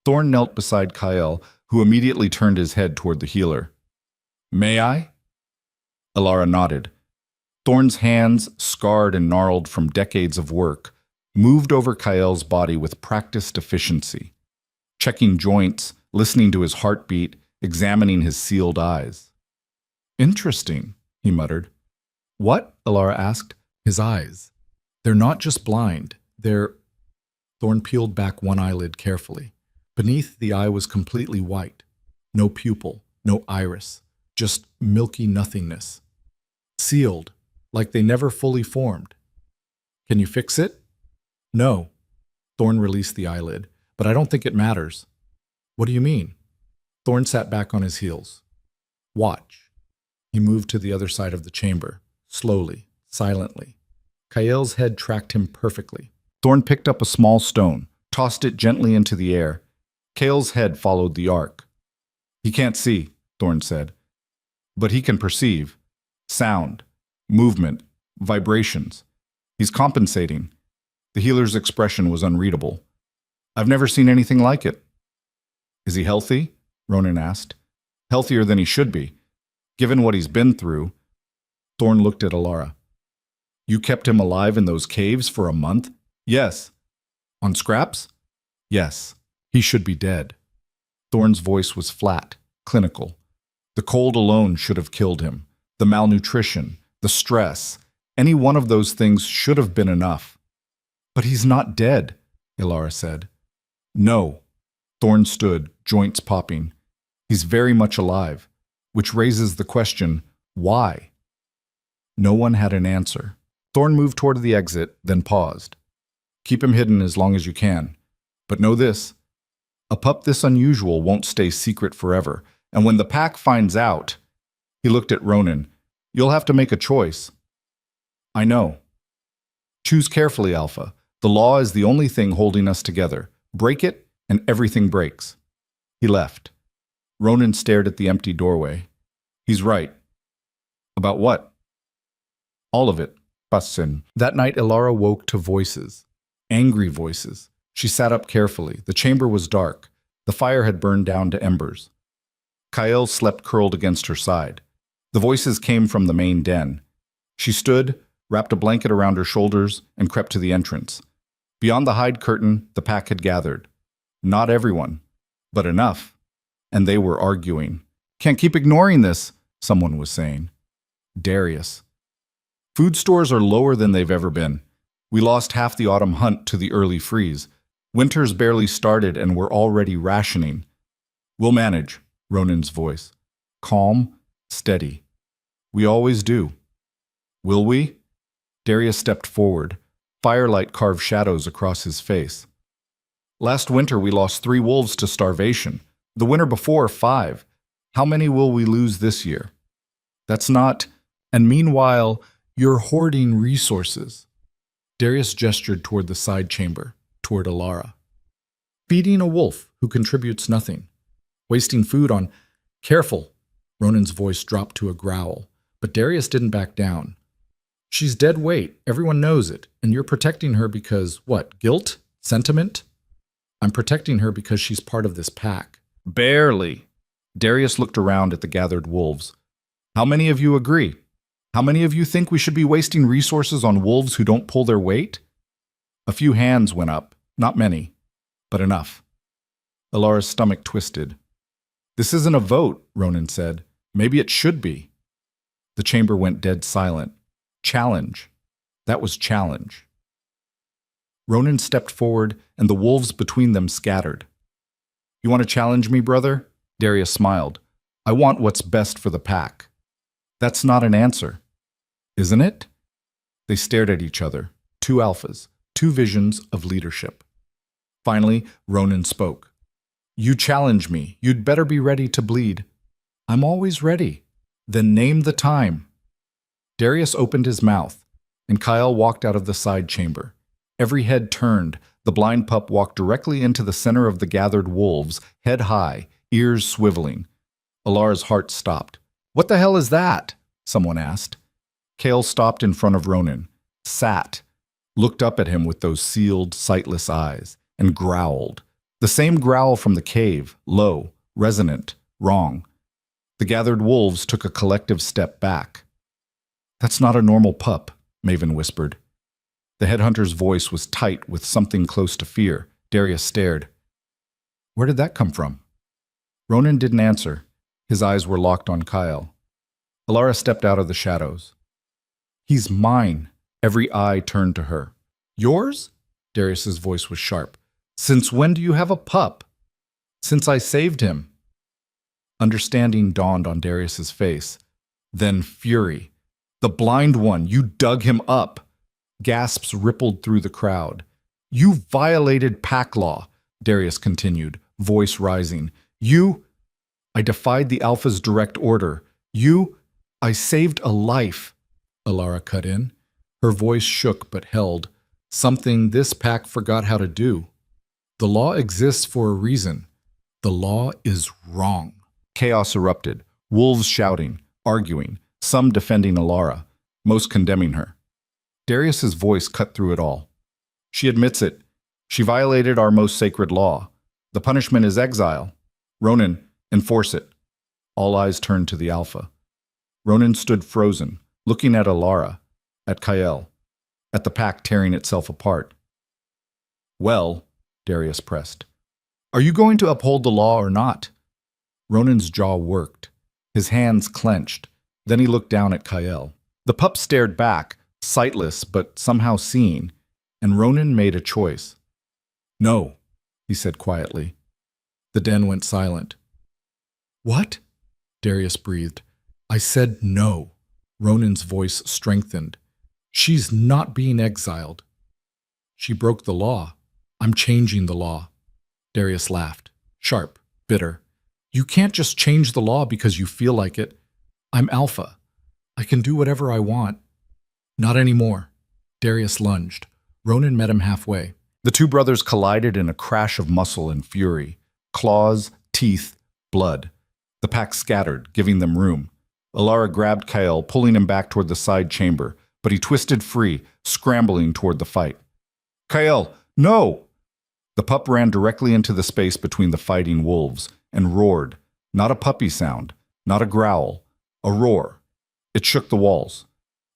Thorn knelt beside Kael, who immediately turned his head toward the healer. May I? Elara nodded. Thorn's hands, scarred and gnarled from decades of work, moved over Kael's body with practiced efficiency, checking joints, listening to his heartbeat, examining his sealed eyes. Interesting, he muttered. What? Elara asked. His eyes. They're not just blind, they're... Thorn peeled back one eyelid carefully. Beneath, the eye was completely white. No pupil, no iris, just milky nothingness. Sealed, like they never fully formed. Can you fix it? No. Thorn released the eyelid, but I don't think it matters. What do you mean? Thorn sat back on his heels. Watch. He moved to the other side of the chamber, slowly, silently. Kael's head tracked him perfectly. Thorn picked up a small stone, tossed it gently into the air. Kael's head followed the arc. He can't see, Thorn said, but he can perceive. Sound, movement, vibrations. He's compensating. The healer's expression was unreadable. I've never seen anything like it. Is he healthy? Ronan asked. Healthier than he should be, given what he's been through. Thorn looked at Elara. You kept him alive in those caves for a month? Yes. On scraps? Yes. He should be dead. Thorn's voice was flat, clinical. The cold alone should have killed him. The malnutrition, the stress, any one of those things should have been enough. But he's not dead, Elara said. No. Thorn stood, joints popping. He's very much alive, which raises the question, why? No one had an answer. Thorn moved toward the exit, then paused. Keep him hidden as long as you can. But know this, a pup this unusual won't stay secret forever, and when the pack finds out, he looked at Ronan, you'll have to make a choice. I know. Choose carefully, Alpha. The law is the only thing holding us together. Break it, and everything breaks. He left. Ronan stared at the empty doorway. He's right. About what? All of it. Passin. That night, Ilara woke to voices. Angry voices. She sat up carefully. The chamber was dark. The fire had burned down to embers. Kael slept curled against her side. The voices came from the main den. She stood, wrapped a blanket around her shoulders, and crept to the entrance. Beyond the hide curtain, the pack had gathered. Not everyone, but enough. And they were arguing. Can't keep ignoring this, someone was saying. Darius. Food stores are lower than they've ever been. We lost half the autumn hunt to the early freeze. Winter's barely started and we're already rationing. We'll manage, Ronan's voice. Calm, steady. We always do. Will we? Darius stepped forward. Firelight carved shadows across his face. Last winter we lost 3 wolves to starvation. The winter before, 5. How many will we lose this year? That's not... And meanwhile, you're hoarding resources. Darius gestured toward the side chamber, toward Ilara. Feeding a wolf who contributes nothing. Wasting food on... Careful! Ronan's voice dropped to a growl, but Darius didn't back down. She's dead weight, everyone knows it, and you're protecting her because, what, guilt? Sentiment? I'm protecting her because she's part of this pack. Barely. Darius looked around at the gathered wolves. How many of you agree? How many of you think we should be wasting resources on wolves who don't pull their weight? A few hands went up, not many, but enough. Ilara's stomach twisted. This isn't a vote, Ronan said. Maybe it should be. The chamber went dead silent. Challenge. That was challenge. Ronan stepped forward, and the wolves between them scattered. You want to challenge me, brother? Darius smiled. I want what's best for the pack. That's not an answer. Isn't it? They stared at each other. 2 alphas, 2 visions of leadership. Finally, Ronan spoke. You challenge me. You'd better be ready to bleed. I'm always ready. Then name the time. Darius opened his mouth, and Kael walked out of the side chamber. Every head turned. The blind pup walked directly into the center of the gathered wolves, head high, ears swiveling. Ilara's heart stopped. What the hell is that? Someone asked. Kael stopped in front of Ronan, sat, looked up at him with those sealed, sightless eyes, and growled. The same growl from the cave, low, resonant, wrong. The gathered wolves took a collective step back. That's not a normal pup, Maven whispered. The headhunter's voice was tight with something close to fear. Darius stared. Where did that come from? Ronan didn't answer. His eyes were locked on Kael. Ilara stepped out of the shadows. He's mine. Every eye turned to her. Yours? Darius's voice was sharp. Since when do you have a pup? Since I saved him. Understanding dawned on Darius's face. Then fury. The blind one, you dug him up. Gasps rippled through the crowd. You violated pack law, Darius continued, voice rising. I defied the Alpha's direct order. I saved a life. Ilara cut in. Her voice shook but held. Something this pack forgot how to do. The law exists for a reason. The law is wrong. Chaos erupted. Wolves shouting, arguing, some defending Ilara, most condemning her. Darius's voice cut through it all. She admits it. She violated our most sacred law. The punishment is exile. Ronan, enforce it. All eyes turned to the Alpha. Ronan stood frozen, looking at Ilara, at Kael, at the pack tearing itself apart. Well, Darius pressed, are you going to uphold the law or not? Ronan's jaw worked. His hands clenched. Then he looked down at Kael. The pup stared back, sightless but somehow seeing, and Ronan made a choice. No, he said quietly. The den went silent. What? Darius breathed. I said no. Ronan's voice strengthened. She's not being exiled. She broke the law. I'm changing the law. Darius laughed, sharp, bitter. You can't just change the law because you feel like it. I'm Alpha. I can do whatever I want. Not anymore. Darius lunged. Ronan met him halfway. The 2 brothers collided in a crash of muscle and fury. Claws, teeth, blood. The pack scattered, giving them room. Alara grabbed Kael, pulling him back toward the side chamber, but he twisted free, scrambling toward the fight. Kael, no! The pup ran directly into the space between the fighting wolves and roared, not a puppy sound, not a growl, a roar. It shook the walls,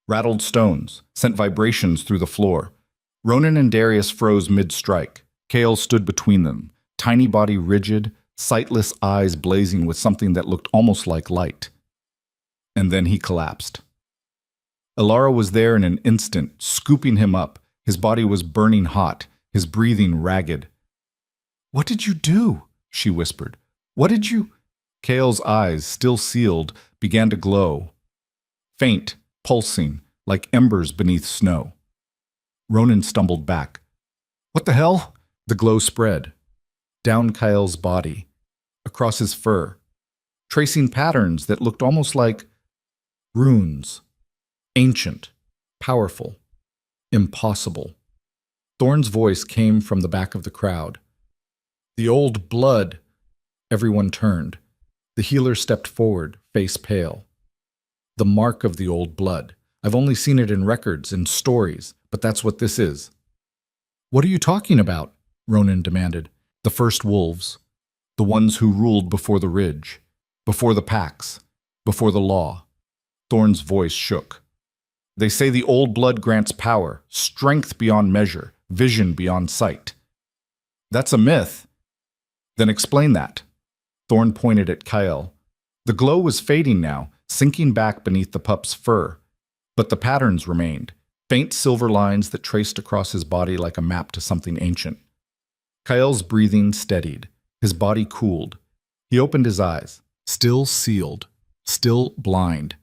rattled stones, sent vibrations through the floor. Ronan and Darius froze mid-strike. Kael stood between them, tiny body rigid, sightless eyes blazing with something that looked almost like light. And then he collapsed. Alara was there in an instant, scooping him up. His body was burning hot, his breathing ragged. "What did you do?" she whispered. "What did you—" Kael's eyes, still sealed, began to glow. Faint, pulsing, like embers beneath snow. Ronan stumbled back. "What the hell?" The glow spread. Down Kael's body, across his fur, tracing patterns that looked almost like runes. Ancient, powerful, impossible. Thorn's voice came from the back of the crowd. "The old blood." Everyone turned. The healer stepped forward, face pale. "The mark of the old blood. I've only seen it in records, in stories, but that's what this is." "What are you talking about?" Ronan demanded. "The first wolves. The ones who ruled before the ridge, before the packs, before the law." Thorn's voice shook. "They say the old blood grants power, strength beyond measure, vision beyond sight." "That's a myth." "Then explain that." Thorn pointed at Kael. The glow was fading now, sinking back beneath the pup's fur. But the patterns remained, faint silver lines that traced across his body like a map to something ancient. Kael's breathing steadied. His body cooled. He opened his eyes, still sealed, still blind.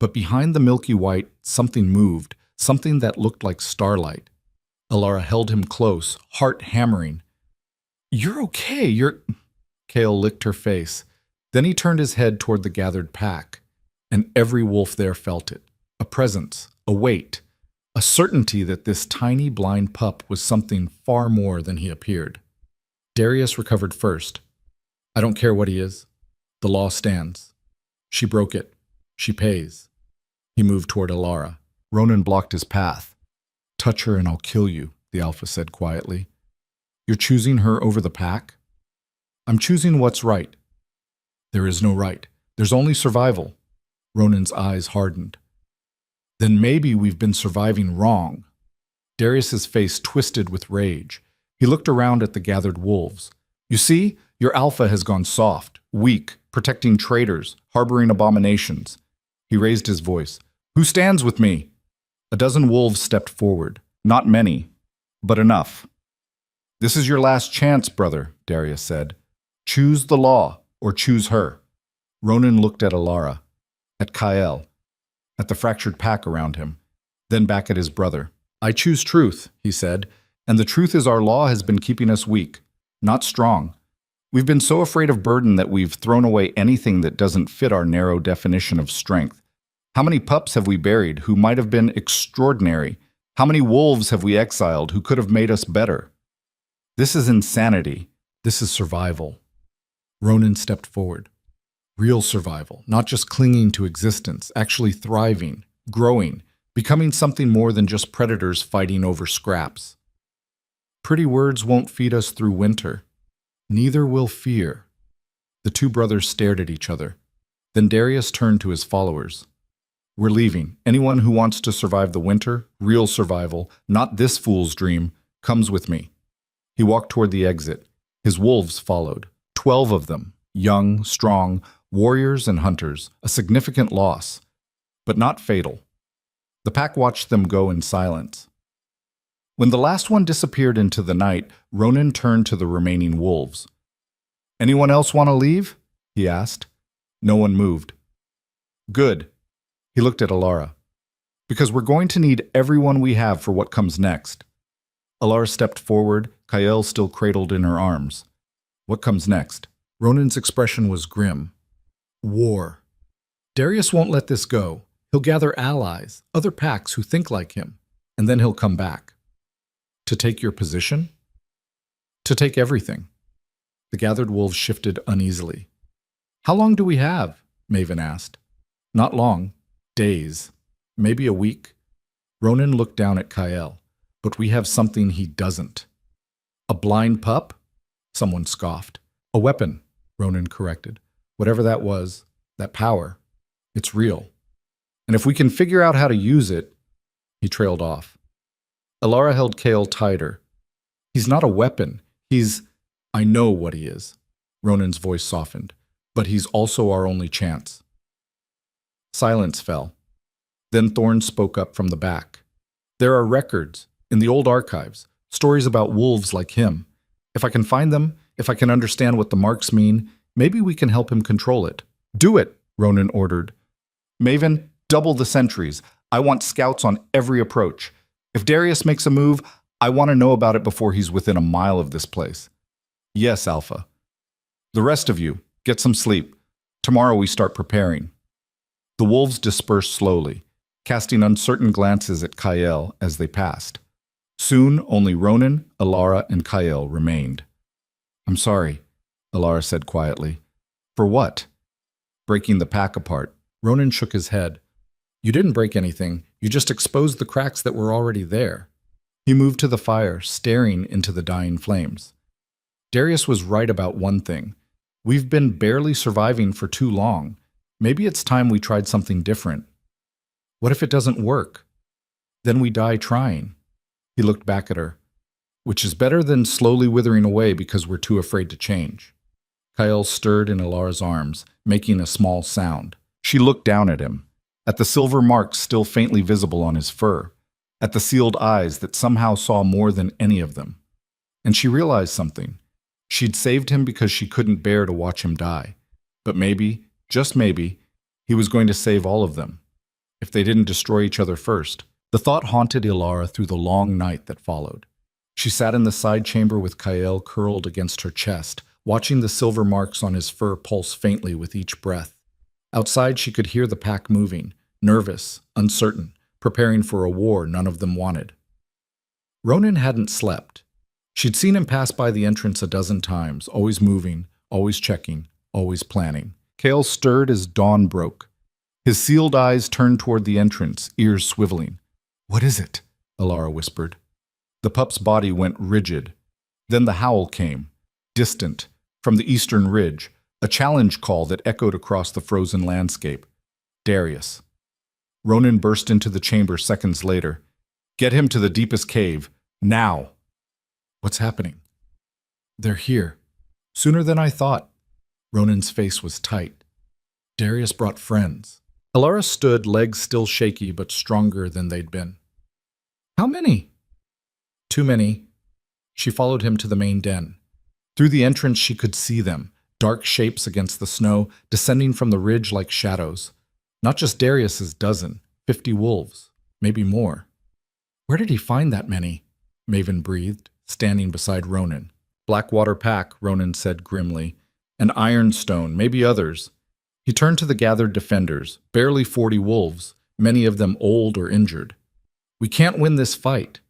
But behind the milky white, something moved, something that looked like starlight. Alara held him close, heart hammering. "You're okay, you're—" Kael licked her face. Then he turned his head toward the gathered pack, and every wolf there felt it. A presence, a weight, a certainty that this tiny blind pup was something far more than he appeared. Darius recovered first. "I don't care what he is. The law stands. She broke it. She pays." He moved toward Alara. Ronan blocked his path. "Touch her and I'll kill you," the Alpha said quietly. "You're choosing her over the pack?" "I'm choosing what's right." "There is no right. There's only survival." Ronan's eyes hardened. "Then maybe we've been surviving wrong." Darius's face twisted with rage. He looked around at the gathered wolves. "You see, your Alpha has gone soft, weak, protecting traitors, harboring abominations." He raised his voice. "Who stands with me?" A dozen wolves stepped forward. Not many, but enough. "This is your last chance, brother," Darius said. "Choose the law, or choose her." Ronan looked at Alara, at Kael, at the fractured pack around him, then back at his brother. "I choose truth," he said, "and the truth is our law has been keeping us weak, not strong. We've been so afraid of burden that we've thrown away anything that doesn't fit our narrow definition of strength. How many pups have we buried who might have been extraordinary? How many wolves have we exiled who could have made us better? This is insanity. This is survival." Ronan stepped forward. Real survival, not just clinging to existence, actually thriving, growing, becoming something more than just predators fighting over scraps. "Pretty words won't feed us through winter. Neither will fear." The two brothers stared at each other. Then Darius turned to his followers. "We're leaving. Anyone who wants to survive the winter, real survival, not this fool's dream, comes with me." He walked toward the exit. His wolves followed. 12 of them, young, strong, warriors and hunters, a significant loss, but not fatal. The pack watched them go in silence. When the last one disappeared into the night, Ronan turned to the remaining wolves. "Anyone else want to leave?" he asked. No one moved. "Good." He looked at Alara. "Because we're going to need everyone we have for what comes next." Alara stepped forward, Kael still cradled in her arms. "What comes next?" Ronan's expression was grim. "War. Darius won't let this go. He'll gather allies, other packs who think like him, and then he'll come back." "To take your position?" "To take everything." The gathered wolves shifted uneasily. How long do we have? Maven asked. Not long. Days. Maybe a week. Ronan looked down at Kyle. But we have something he doesn't. A blind pup? Someone scoffed. A weapon, Ronan corrected. Whatever that was, that power, it's real. And if we can figure out how to use it, he trailed off. Alara held Kale tighter. He's not a weapon. I know what he is. Ronan's voice softened. But he's also our only chance. Silence fell. Then Thorn spoke up from the back. There are records, in the old archives, stories about wolves like him. If I can find them, if I can understand what the marks mean, maybe we can help him control it. Do it, Ronan ordered. Maven, double the sentries. I want scouts on every approach. If Darius makes a move, I want to know about it before he's within a mile of this place. Yes, Alpha. The rest of you, get some sleep. Tomorrow we start preparing. The wolves dispersed slowly, casting uncertain glances at Kyle as they passed. Soon only Ronan, Alara, and Kyle remained. I'm sorry, Alara said quietly. For what? Breaking the pack apart. Ronan shook his head. You didn't break anything. You just exposed the cracks that were already there. He moved to the fire, staring into the dying flames. Darius was right about one thing. We've been barely surviving for too long. Maybe it's time we tried something different. What if it doesn't work? Then we die trying. He looked back at her. Which is better than slowly withering away because we're too afraid to change. Kyle stirred in Alara's arms, making a small sound. She looked down at him, at the silver marks still faintly visible on his fur, at the sealed eyes that somehow saw more than any of them. And she realized something. She'd saved him because she couldn't bear to watch him die. But maybe, just maybe, he was going to save all of them, if they didn't destroy each other first. The thought haunted Alara through the long night that followed. She sat in the side chamber with Kyle curled against her chest, watching the silver marks on his fur pulse faintly with each breath. Outside she could hear the pack moving, nervous, uncertain, preparing for a war none of them wanted. Ronan hadn't slept. She'd seen him pass by the entrance a dozen times, always moving, always checking, always planning. Kale stirred as dawn broke. His sealed eyes turned toward the entrance, ears swiveling. What is it? Alara whispered. The pup's body went rigid. Then the howl came, distant, from the eastern ridge, a challenge call that echoed across the frozen landscape. Darius. Ronan burst into the chamber seconds later. Get him to the deepest cave, now! What's happening? They're here. Sooner than I thought. Ronan's face was tight. Darius brought friends. Alara stood, legs still shaky but stronger than they'd been. How many? Too many. She followed him to the main den. Through the entrance she could see them, dark shapes against the snow, descending from the ridge like shadows. Not just Darius's dozen, 50 wolves, maybe more. Where did he find that many? Maven breathed, standing beside Ronan. Blackwater Pack, Ronan said grimly. And Ironstone, maybe others. He turned to the gathered defenders, barely 40 wolves, many of them old or injured. We can't win this fight.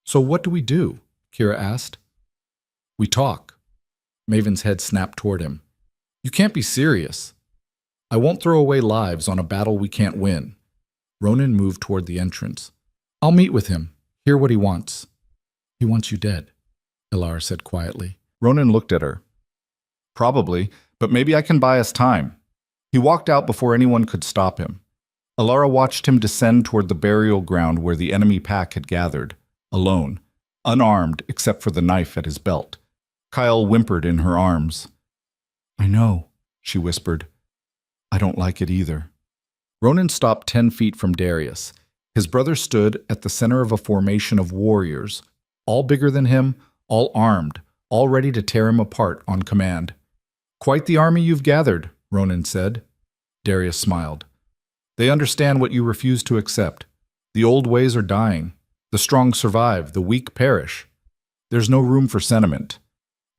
So what do we do? Kira asked. We talk. Maven's head snapped toward him. You can't be serious. I won't throw away lives on a battle we can't win. Ronan moved toward the entrance. I'll meet with him, hear what he wants. He wants you dead, Alara said quietly. Ronan looked at her. Probably, but maybe I can buy us time. He walked out before anyone could stop him. Alara watched him descend toward the burial ground where the enemy pack had gathered, alone, unarmed except for the knife at his belt. Kyle whimpered in her arms. I know, she whispered. I don't like it either. Ronan stopped 10 feet from Darius. His brother stood at the center of a formation of warriors, all bigger than him, all armed, all ready to tear him apart on command. Quite the army you've gathered, Ronan said. Darius smiled. They understand what you refuse to accept. The old ways are dying. The strong survive, the weak perish. There's no room for sentiment.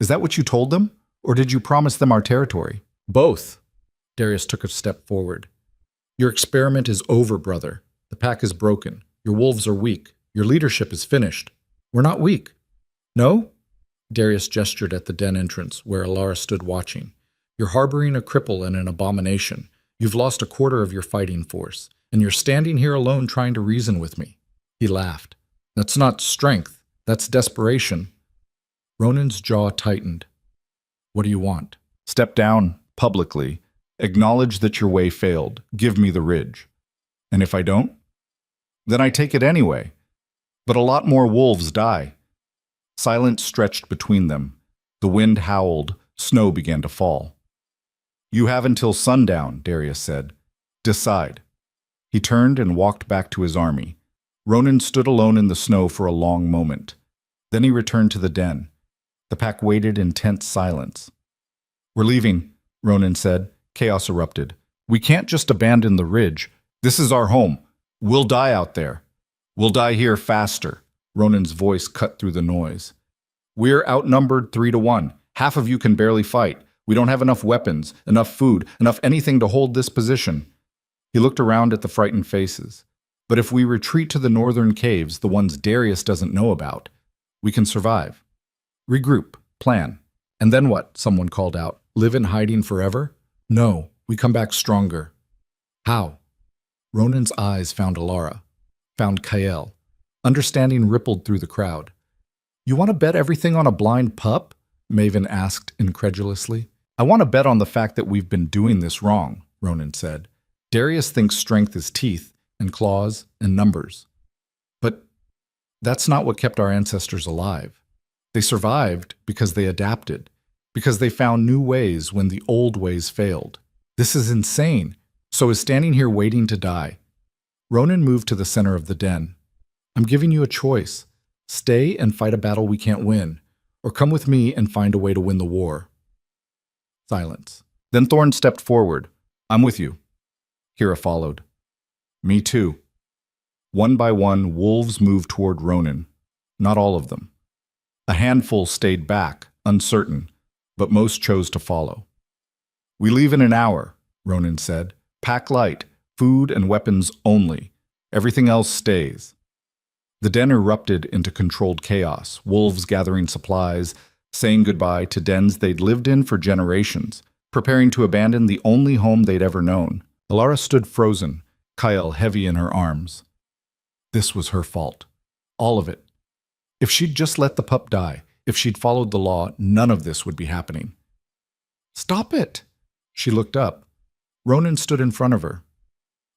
Is that what you told them? Or did you promise them our territory? Both. Darius took a step forward. Your experiment is over, brother. The pack is broken. Your wolves are weak. Your leadership is finished. We're not weak. No? Darius gestured at the den entrance, where Alara stood watching. "You're harboring a cripple and an abomination. You've lost a quarter of your fighting force, and you're standing here alone trying to reason with me." He laughed. "That's not strength. That's desperation." Ronan's jaw tightened. "What do you want?" "Step down, publicly. Acknowledge that your way failed. Give me the ridge. And if I don't? Then I take it anyway. But a lot more wolves die." Silence stretched between them. The wind howled. Snow began to fall. "You have until sundown," Darius said. "Decide." He turned and walked back to his army. Ronan stood alone in the snow for a long moment. Then he returned to the den. The pack waited in tense silence. "We're leaving," Ronan said. Chaos erupted. "We can't just abandon the ridge. This is our home. We'll die out there. We'll die here faster." Ronan's voice cut through the noise. "We're outnumbered 3-1. Half of you can barely fight. We don't have enough weapons, enough food, enough anything to hold this position." He looked around at the frightened faces. "But if we retreat to the northern caves, the ones Darius doesn't know about, we can survive. Regroup, plan. And then what?" someone called out. "Live in hiding forever?" "No, we come back stronger." "How?" Ronan's eyes found Alara, found Kael. Understanding rippled through the crowd. "You want to bet everything on a blind pup?" Maven asked incredulously. "I want to bet on the fact that we've been doing this wrong," Ronan said. "Darius thinks strength is teeth and claws and numbers. But that's not what kept our ancestors alive. They survived because they adapted, because they found new ways when the old ways failed. This is insane. So is standing here waiting to die." Ronan moved to the center of the den. "I'm giving you a choice. Stay and fight a battle we can't win, or come with me and find a way to win the war." Silence. Then Thorn stepped forward. "I'm with you." Kira followed. "Me too." One by one, wolves moved toward Ronan. Not all of them. A handful stayed back, uncertain, but most chose to follow. "We leave in an hour," Ronan said. "Pack light, food and weapons only. Everything else stays." The den erupted into controlled chaos, wolves gathering supplies, saying goodbye to dens they'd lived in for generations, preparing to abandon the only home they'd ever known. Alara stood frozen, Kael heavy in her arms. This was her fault. All of it. If she'd just let the pup die, if she'd followed the law, none of this would be happening. "Stop it!" She looked up. Ronan stood in front of her.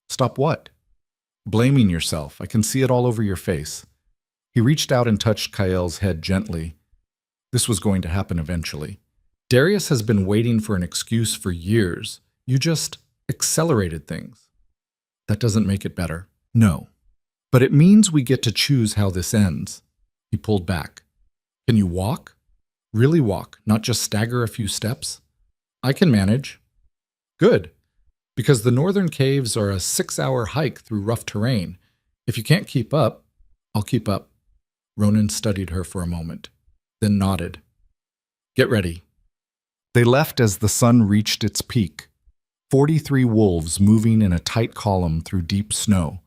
"Stop what?" "Blaming yourself. I can see it all over your face." He reached out and touched Kael's head gently. This was going to happen eventually. "Darius has been waiting for an excuse for years. You just accelerated things. That doesn't make it better." "No. But it means we get to choose how this ends." He pulled back. "Can you walk? Really walk, not just stagger a few steps?" "I can manage." "Good. Because the northern caves are a 6-hour hike through rough terrain. If you can't keep up, I'll keep up." Ronan studied her for a moment, then nodded. "Get ready." They left as the sun reached its peak. 43 wolves moving in a tight column through deep snow,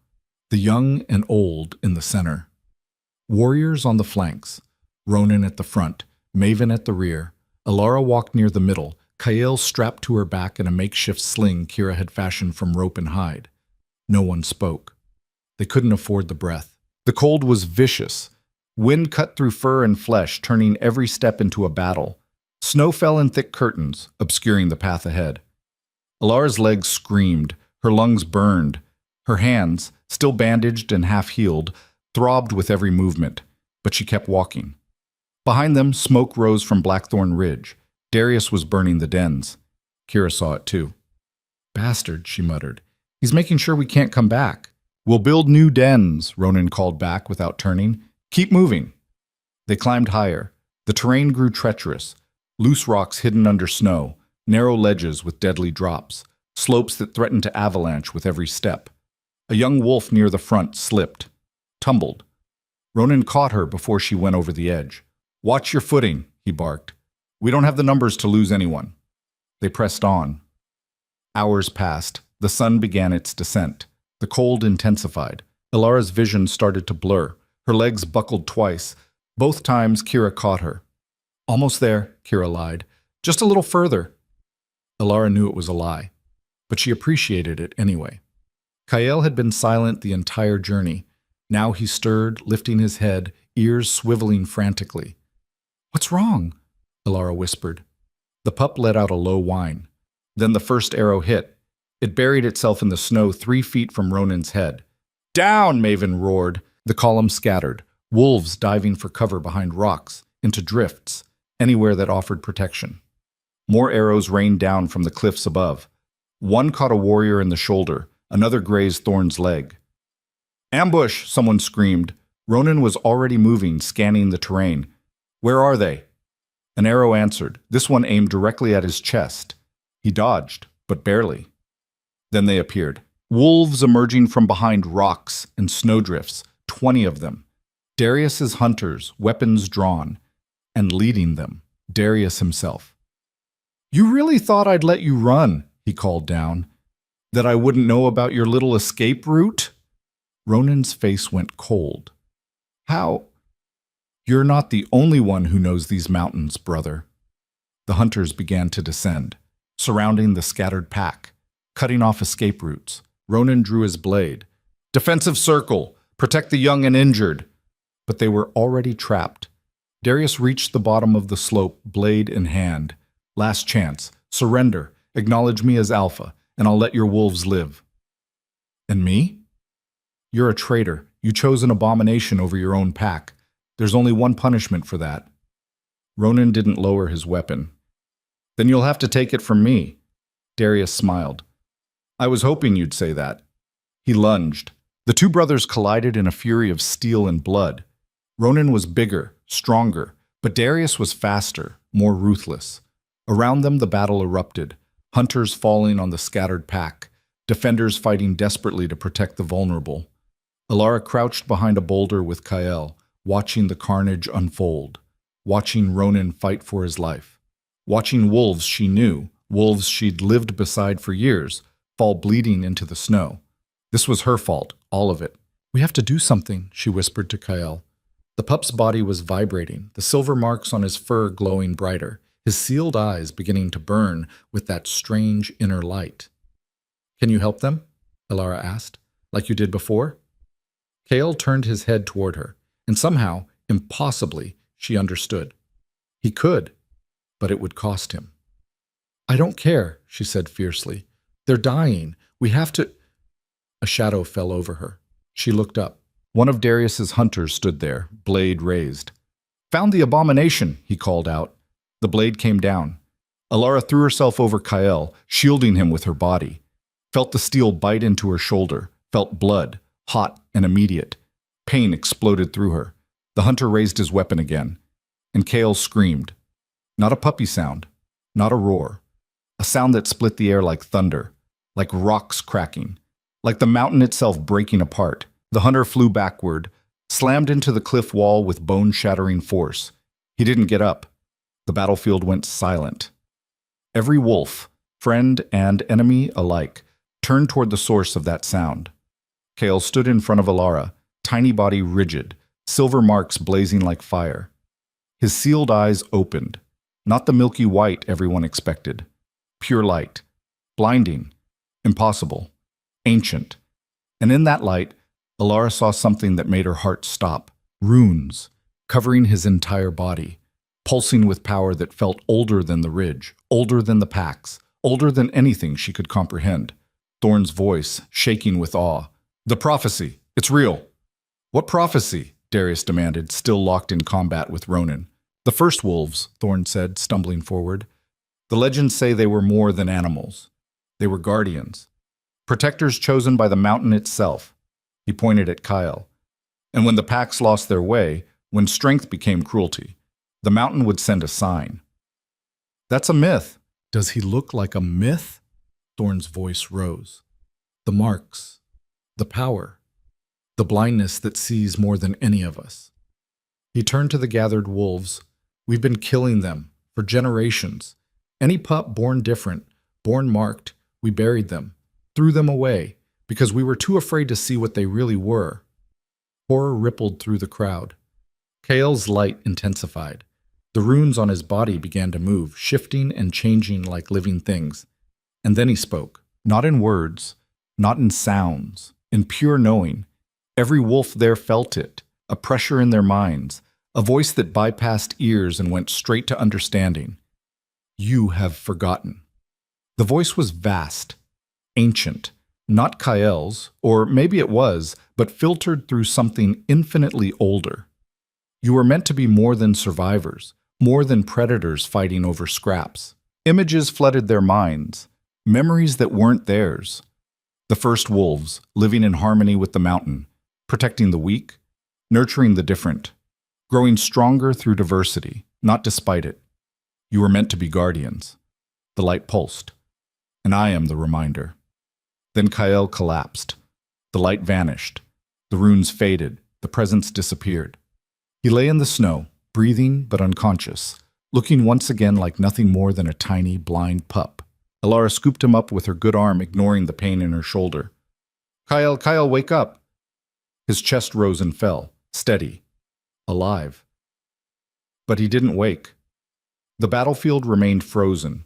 the young and old in the center. Warriors on the flanks, Ronan at the front, Maven at the rear. Alara walked near the middle, Kael strapped to her back in a makeshift sling Kira had fashioned from rope and hide. No one spoke. They couldn't afford the breath. The cold was vicious. Wind cut through fur and flesh, turning every step into a battle. Snow fell in thick curtains, obscuring the path ahead. Alara's legs screamed, her lungs burned. Her hands, still bandaged and half-healed, throbbed with every movement, but she kept walking. Behind them, smoke rose from Blackthorn Ridge. Darius was burning the dens. Kira saw it too. "Bastard," she muttered. "He's making sure we can't come back." "We'll build new dens," Ronan called back without turning. "Keep moving." They climbed higher. The terrain grew treacherous. Loose rocks hidden under snow, narrow ledges with deadly drops, slopes that threatened to avalanche with every step. A young wolf near the front slipped, tumbled. Ronan caught her before she went over the edge. "Watch your footing," he barked. "We don't have the numbers to lose anyone." They pressed on. Hours passed. The sun began its descent. The cold intensified. Alara's vision started to blur. Her legs buckled twice. Both times Kira caught her. Almost there, Kira lied. Just a little further. Alara knew it was a lie, but she appreciated it anyway. Kael had been silent the entire journey. Now he stirred, lifting his head, ears swiveling frantically. "What's wrong?" Alara whispered. The pup let out a low whine. Then the first arrow hit. It buried itself in the snow 3 feet from Ronan's head. "Down!" Maven roared. The column scattered, wolves diving for cover behind rocks, into drifts, anywhere that offered protection. More arrows rained down from the cliffs above. One caught a warrior in the shoulder, another grazed Thorn's leg. "Ambush!" someone screamed. Ronan was already moving, scanning the terrain. "Where are they?" An arrow answered, this one aimed directly at his chest. He dodged, but barely. Then they appeared. Wolves emerging from behind rocks and snowdrifts, 20 of them. Darius's hunters, weapons drawn, and leading them, Darius himself. "You really thought I'd let you run," he called down. "That I wouldn't know about your little escape route?" Ronan's face went cold. "How?" "You're not the only one who knows these mountains, brother." The hunters began to descend, surrounding the scattered pack, cutting off escape routes. Ronan drew his blade. "Defensive circle! Protect the young and injured!" But they were already trapped. Darius reached the bottom of the slope, blade in hand. "Last chance. Surrender. Acknowledge me as Alpha, and I'll let your wolves live." "And me?" "You're a traitor. You chose an abomination over your own pack. There's only one punishment for that." Ronan didn't lower his weapon. "Then you'll have to take it from me." Darius smiled. "I was hoping you'd say that." He lunged. The two brothers collided in a fury of steel and blood. Ronan was bigger, stronger, but Darius was faster, more ruthless. Around them the battle erupted, hunters falling on the scattered pack, defenders fighting desperately to protect the vulnerable. Alara crouched behind a boulder with Kael, watching the carnage unfold, watching Ronan fight for his life, watching wolves she knew, wolves she'd lived beside for years, fall bleeding into the snow. This was her fault, all of it. "We have to do something," she whispered to Kael. The pup's body was vibrating, the silver marks on his fur glowing brighter, his sealed eyes beginning to burn with that strange inner light. "Can you help them?" Alara asked. "Like you did before?" Kael turned his head toward her, and somehow, impossibly, she understood. He could, but it would cost him. "I don't care," she said fiercely. "They're dying. We have to—" A shadow fell over her. She looked up. One of Darius's hunters stood there, blade raised. "Found the abomination," he called out. The blade came down. Alara threw herself over Kael, shielding him with her body. Felt the steel bite into her shoulder, felt blood, hot and immediate. Pain exploded through her. The hunter raised his weapon again, and Kael screamed. Not a puppy sound, not a roar. A sound that split the air like thunder, like rocks cracking, like the mountain itself breaking apart. The hunter flew backward, slammed into the cliff wall with bone-shattering force. He didn't get up. The battlefield went silent. Every wolf, friend and enemy alike, turned toward the source of that sound. Kael stood in front of Alara, tiny body rigid, silver marks blazing like fire. His sealed eyes opened, not the milky white everyone expected. Pure light, blinding, impossible, ancient. And in that light, Alara saw something that made her heart stop. Runes, covering his entire body, pulsing with power that felt older than the ridge, older than the packs, older than anything she could comprehend. Thorn's voice, shaking with awe. "The prophecy, it's real." "What prophecy?" Darius demanded, still locked in combat with Ronan. "The first wolves," Thorn said, stumbling forward. "The legends say they were more than animals. They were guardians. Protectors chosen by the mountain itself." He pointed at Kael. "And when the packs lost their way, when strength became cruelty, the mountain would send a sign." "That's a myth." "Does he look like a myth?" Thorn's voice rose. "The marks, the power, the blindness that sees more than any of us." He turned to the gathered wolves. "We've been killing them for generations. Any pup born different, born marked, we buried them, threw them away, because we were too afraid to see what they really were." Horror rippled through the crowd. Kael's light intensified. The runes on his body began to move, shifting and changing like living things. And then he spoke, not in words, not in sounds, in pure knowing. Every wolf there felt it, a pressure in their minds, a voice that bypassed ears and went straight to understanding. You have forgotten. The voice was vast, ancient, not Kael's, or maybe it was, but filtered through something infinitely older. You were meant to be more than survivors, more than predators fighting over scraps. Images flooded their minds, memories that weren't theirs. The first wolves, living in harmony with the mountain, protecting the weak, nurturing the different, growing stronger through diversity, not despite it. You were meant to be guardians. The light pulsed, and I am the reminder. Then Kael collapsed. The light vanished. The runes faded. The presence disappeared. He lay in the snow, breathing but unconscious, looking once again like nothing more than a tiny, blind pup. Elara scooped him up with her good arm, ignoring the pain in her shoulder. Kael, wake up! His chest rose and fell, steady, alive. But he didn't wake. The battlefield remained frozen.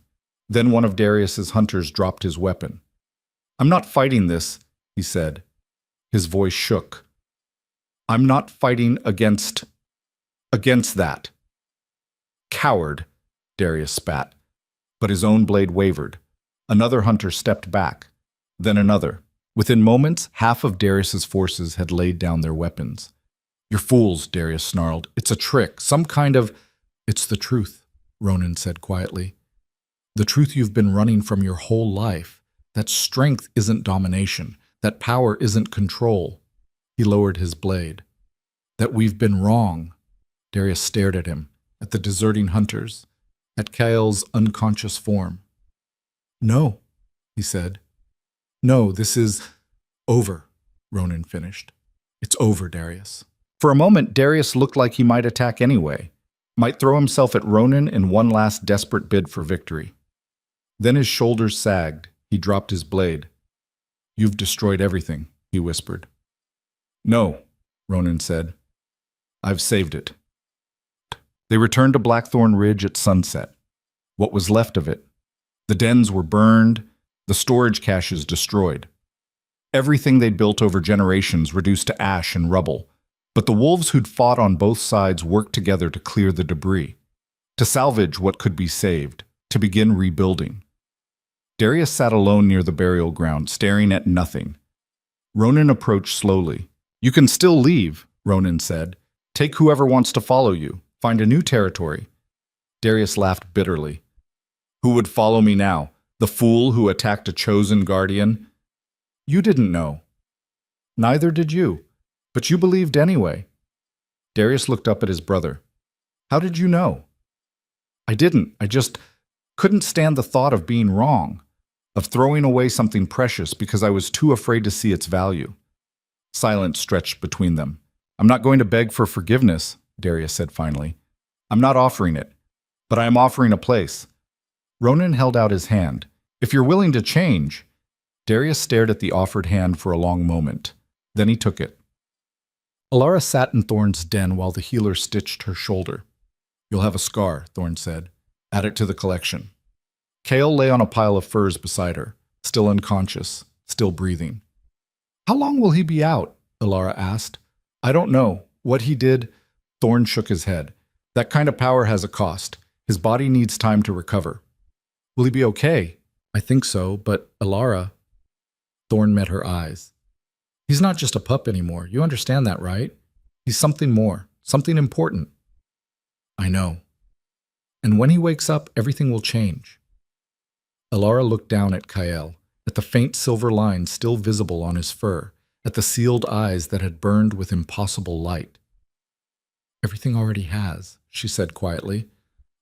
Then one of Darius's hunters dropped his weapon. I'm not fighting this, he said. His voice shook. I'm not fighting against that. Coward, Darius spat. But his own blade wavered. Another hunter stepped back. Then another. Within moments, half of Darius's forces had laid down their weapons. You're fools, Darius snarled. It's a trick, some kind of... It's the truth, Ronan said quietly. The truth you've been running from your whole life. That strength isn't domination. That power isn't control. He lowered his blade. That we've been wrong. Darius stared at him, at the deserting hunters, at Kael's unconscious form. No, he said. No, this is over, Ronan finished. It's over, Darius. For a moment, Darius looked like he might attack anyway, might throw himself at Ronan in one last desperate bid for victory. Then his shoulders sagged. He dropped his blade. You've destroyed everything, he whispered. No, Ronan said. I've saved it. They returned to Blackthorn Ridge at sunset. What was left of it? The dens were burned, the storage caches destroyed. Everything they'd built over generations reduced to ash and rubble. But the wolves who'd fought on both sides worked together to clear the debris, to salvage what could be saved, to begin rebuilding. Darius sat alone near the burial ground, staring at nothing. Ronan approached slowly. You can still leave, Ronan said. Take whoever wants to follow you. Find a new territory. Darius laughed bitterly. Who would follow me now? The fool who attacked a chosen guardian? You didn't know. Neither did you. But you believed anyway. Darius looked up at his brother. How did you know? I didn't. I just couldn't stand the thought of being wrong, of throwing away something precious because I was too afraid to see its value. Silence stretched between them. I'm not going to beg for forgiveness, Darius said finally. I'm not offering it, but I am offering a place. Ronan held out his hand. If you're willing to change. Darius stared at the offered hand for a long moment. Then he took it. Elara sat in Thorn's den while the healer stitched her shoulder. You'll have a scar, Thorn said. Add it to the collection. Kael lay on a pile of furs beside her, still unconscious, still breathing. How long will he be out? Elara asked. I don't know. What he did... Thorn shook his head. That kind of power has a cost. His body needs time to recover. Will he be okay? I think so, but Elara... Thorn met her eyes. He's not just a pup anymore. You understand that, right? He's something more, something important. I know. And when he wakes up, everything will change. Elara looked down at Kael, at the faint silver lines still visible on his fur, at the sealed eyes that had burned with impossible light. Everything already has, she said quietly.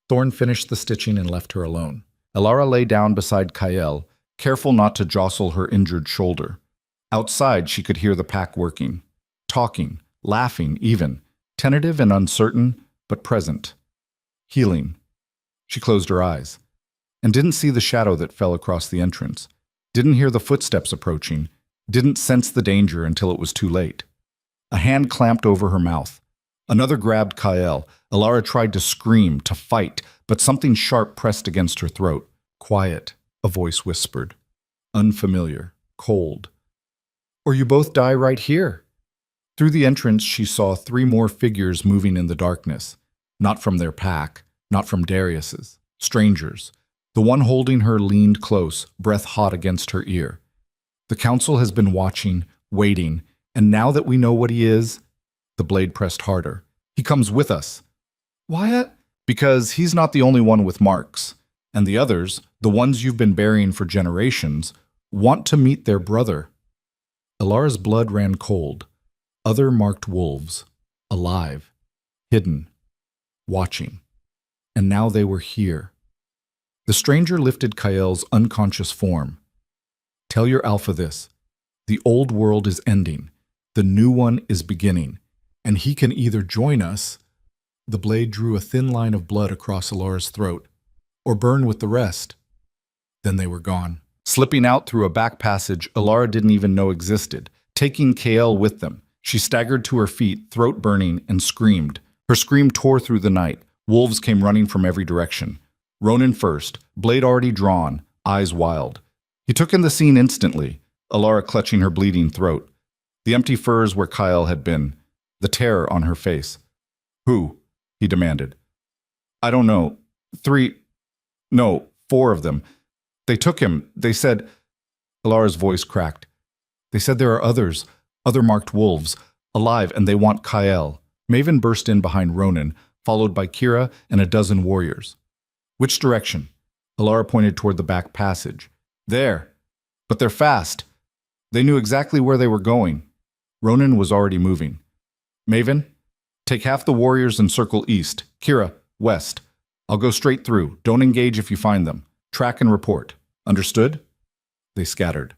Thorn finished the stitching and left her alone. Elara lay down beside Kael, careful not to jostle her injured shoulder. Outside, she could hear the pack working, talking, laughing even, tentative and uncertain, but present. Healing. She closed her eyes, and didn't see the shadow that fell across the entrance, didn't hear the footsteps approaching, didn't sense the danger until it was too late. A hand clamped over her mouth. Another grabbed Kael. Alara tried to scream, to fight, but something sharp pressed against her throat. Quiet, a voice whispered. Unfamiliar, cold. Or you both die right here. Through the entrance, she saw 3 more figures moving in the darkness. Not from their pack, not from Darius's. Strangers. The one holding her leaned close, breath hot against her ear. The council has been watching, waiting, and now that we know what he is, the blade pressed harder. He comes with us. Wyatt? Because he's not the only one with marks. And the others, the ones you've been burying for generations, want to meet their brother. Alara's blood ran cold. Other marked wolves, alive, hidden, watching. And now they were here. The stranger lifted Kael's unconscious form. Tell your alpha this. The old world is ending. The new one is beginning. And he can either join us, the blade drew a thin line of blood across Alara's throat, or burn with the rest. Then they were gone. Slipping out through a back passage Alara didn't even know existed, taking Kael with them. She staggered to her feet, throat burning, and screamed. Her scream tore through the night. Wolves came running from every direction. Ronan first, blade already drawn, eyes wild. He took in the scene instantly, Alara clutching her bleeding throat. The empty furs where Kael had been, the terror on her face. Who? He demanded. I don't know. 4 of them. They took him. They said... Alara's voice cracked. They said there are others, other marked wolves, alive, and they want Kael. Maven burst in behind Ronan, followed by Kira and a dozen warriors. Which direction? Alara pointed toward the back passage. There. But they're fast. They knew exactly where they were going. Ronan was already moving. Maven, take half the warriors and circle east. Kira, west. I'll go straight through. Don't engage if you find them. Track and report. Understood? They scattered.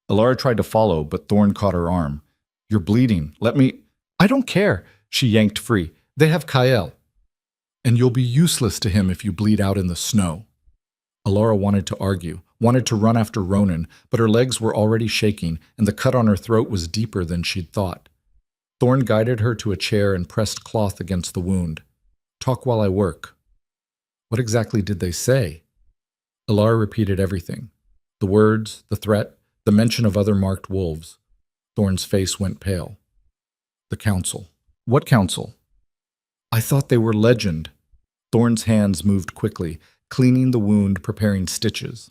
Alara tried to follow, but Thorn caught her arm. You're bleeding. Let me... I don't care. She yanked free. They have Kael. And you'll be useless to him if you bleed out in the snow. Alara wanted to argue, wanted to run after Ronan, but her legs were already shaking, and the cut on her throat was deeper than she'd thought. Thorn guided her to a chair and pressed cloth against the wound. Talk while I work. What exactly did they say? Alara repeated everything. The words, the threat, the mention of other marked wolves. Thorn's face went pale. The council. What council? I thought they were legend. Thorn's hands moved quickly, cleaning the wound, preparing stitches.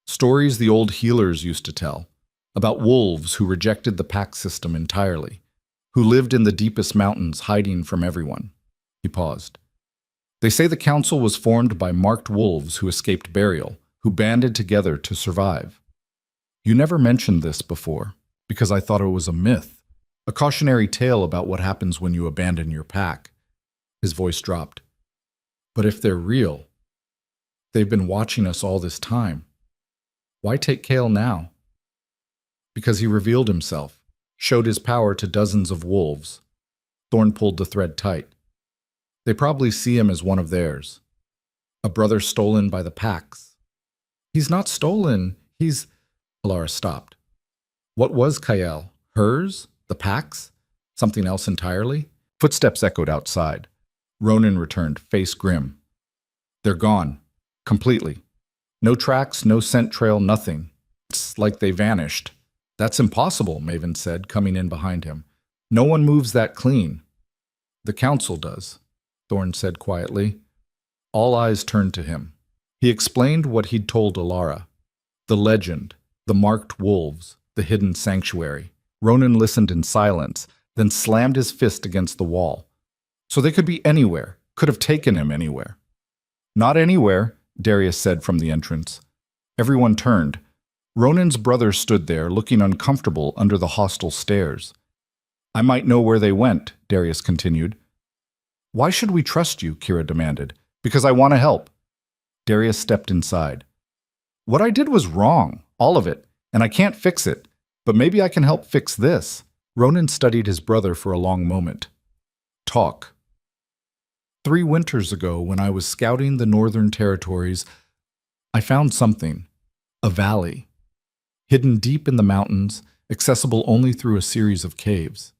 Stories the old healers used to tell, about wolves who rejected the pack system entirely, who lived in the deepest mountains hiding from everyone. He paused. They say the council was formed by marked wolves who escaped burial, who banded together to survive. You never mentioned this before, because I thought it was a myth, a cautionary tale about what happens when you abandon your pack. His voice dropped. But if they're real, they've been watching us all this time. Why take Kael now? Because he revealed himself, showed his power to dozens of wolves. Thorn pulled the thread tight. They probably see him as one of theirs. A brother stolen by the packs. He's not stolen, he's... Alara stopped. What was Kael? Hers? The packs? Something else entirely? Footsteps echoed outside. Ronan returned, face grim. They're gone. Completely. No tracks, no scent trail, nothing. It's like they vanished. That's impossible, Maven said, coming in behind him. No one moves that clean. The council does, Thorn said quietly. All eyes turned to him. He explained what he'd told Alara. The legend, the marked wolves, the hidden sanctuary. Ronan listened in silence, then slammed his fist against the wall. So they could be anywhere, could have taken him anywhere. Not anywhere, Darius said from the entrance. Everyone turned. Ronan's brother stood there, looking uncomfortable under the hostile stares. I might know where they went, Darius continued. Why should we trust you? Kira demanded. Because I want to help. Darius stepped inside. What I did was wrong, all of it, and I can't fix it. But maybe I can help fix this. Ronan studied his brother for a long moment. Talk. 3 winters ago, when I was scouting the northern territories, I found something. A valley. Hidden deep in the mountains, accessible only through a series of caves.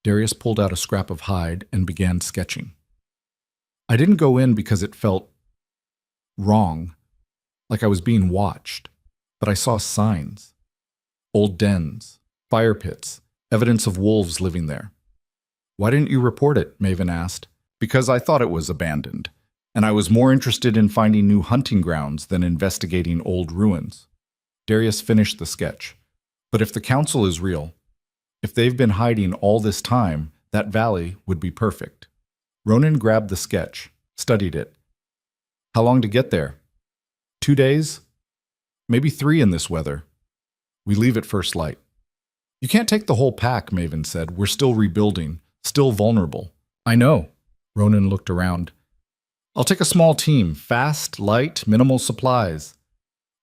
Darius pulled out a scrap of hide and began sketching. I didn't go in because it felt wrong, like I was being watched, but I saw signs. Old dens, fire pits, evidence of wolves living there. Why didn't you report it? Maven asked. Because I thought it was abandoned, and I was more interested in finding new hunting grounds than investigating old ruins. Darius finished the sketch. But if the council is real, if they've been hiding all this time, that valley would be perfect. Ronan grabbed the sketch, studied it. How long to get there? 2 days? Maybe 3 in this weather. We leave at first light. You can't take the whole pack, Maven said. We're still rebuilding, still vulnerable. I know. Ronan looked around. I'll take a small team, fast, light, minimal supplies.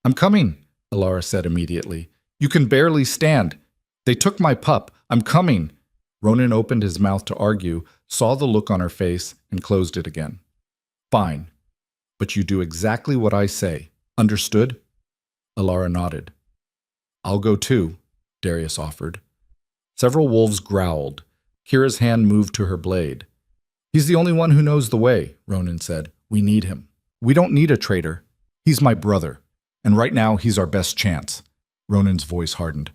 I'm coming, Alara said immediately. You can barely stand. They took my pup. I'm coming. Ronan opened his mouth to argue, saw the look on her face, and closed it again. Fine. But you do exactly what I say. Understood? Alara nodded. I'll go too, Darius offered. Several wolves growled. Kira's hand moved to her blade. He's the only one who knows the way, Ronan said. We need him. We don't need a traitor. He's my brother. And right now, he's our best chance. Ronan's voice hardened.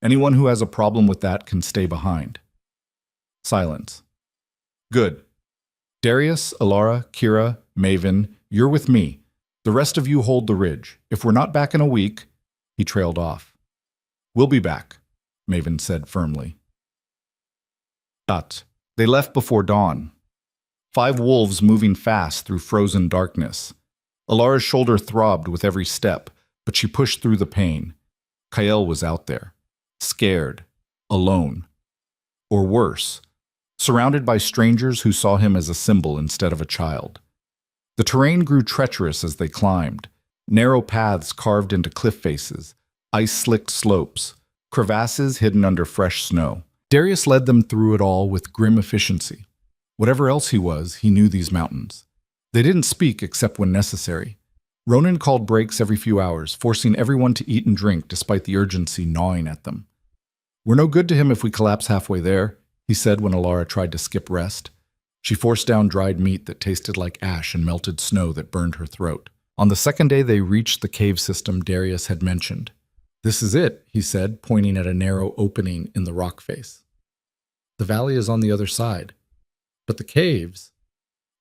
Anyone who has a problem with that can stay behind. Silence. Good. Darius, Alara, Kira, Maven, you're with me. The rest of you hold the ridge. If we're not back in a week, he trailed off. We'll be back, Maven said firmly. They left before dawn. 5 wolves moving fast through frozen darkness. Alara's shoulder throbbed with every step, but she pushed through the pain. Kael was out there, scared, alone. Or worse, surrounded by strangers who saw him as a symbol instead of a child. The terrain grew treacherous as they climbed, narrow paths carved into cliff faces, ice-slicked slopes, crevasses hidden under fresh snow. Darius led them through it all with grim efficiency. Whatever else he was, he knew these mountains. They didn't speak except when necessary. Ronan called breaks every few hours, forcing everyone to eat and drink despite the urgency gnawing at them. We're no good to him if we collapse halfway there, he said when Alara tried to skip rest. She forced down dried meat that tasted like ash and melted snow that burned her throat. On the second day, they reached the cave system Darius had mentioned. This is it, he said, pointing at a narrow opening in the rock face. The valley is on the other side. But the caves,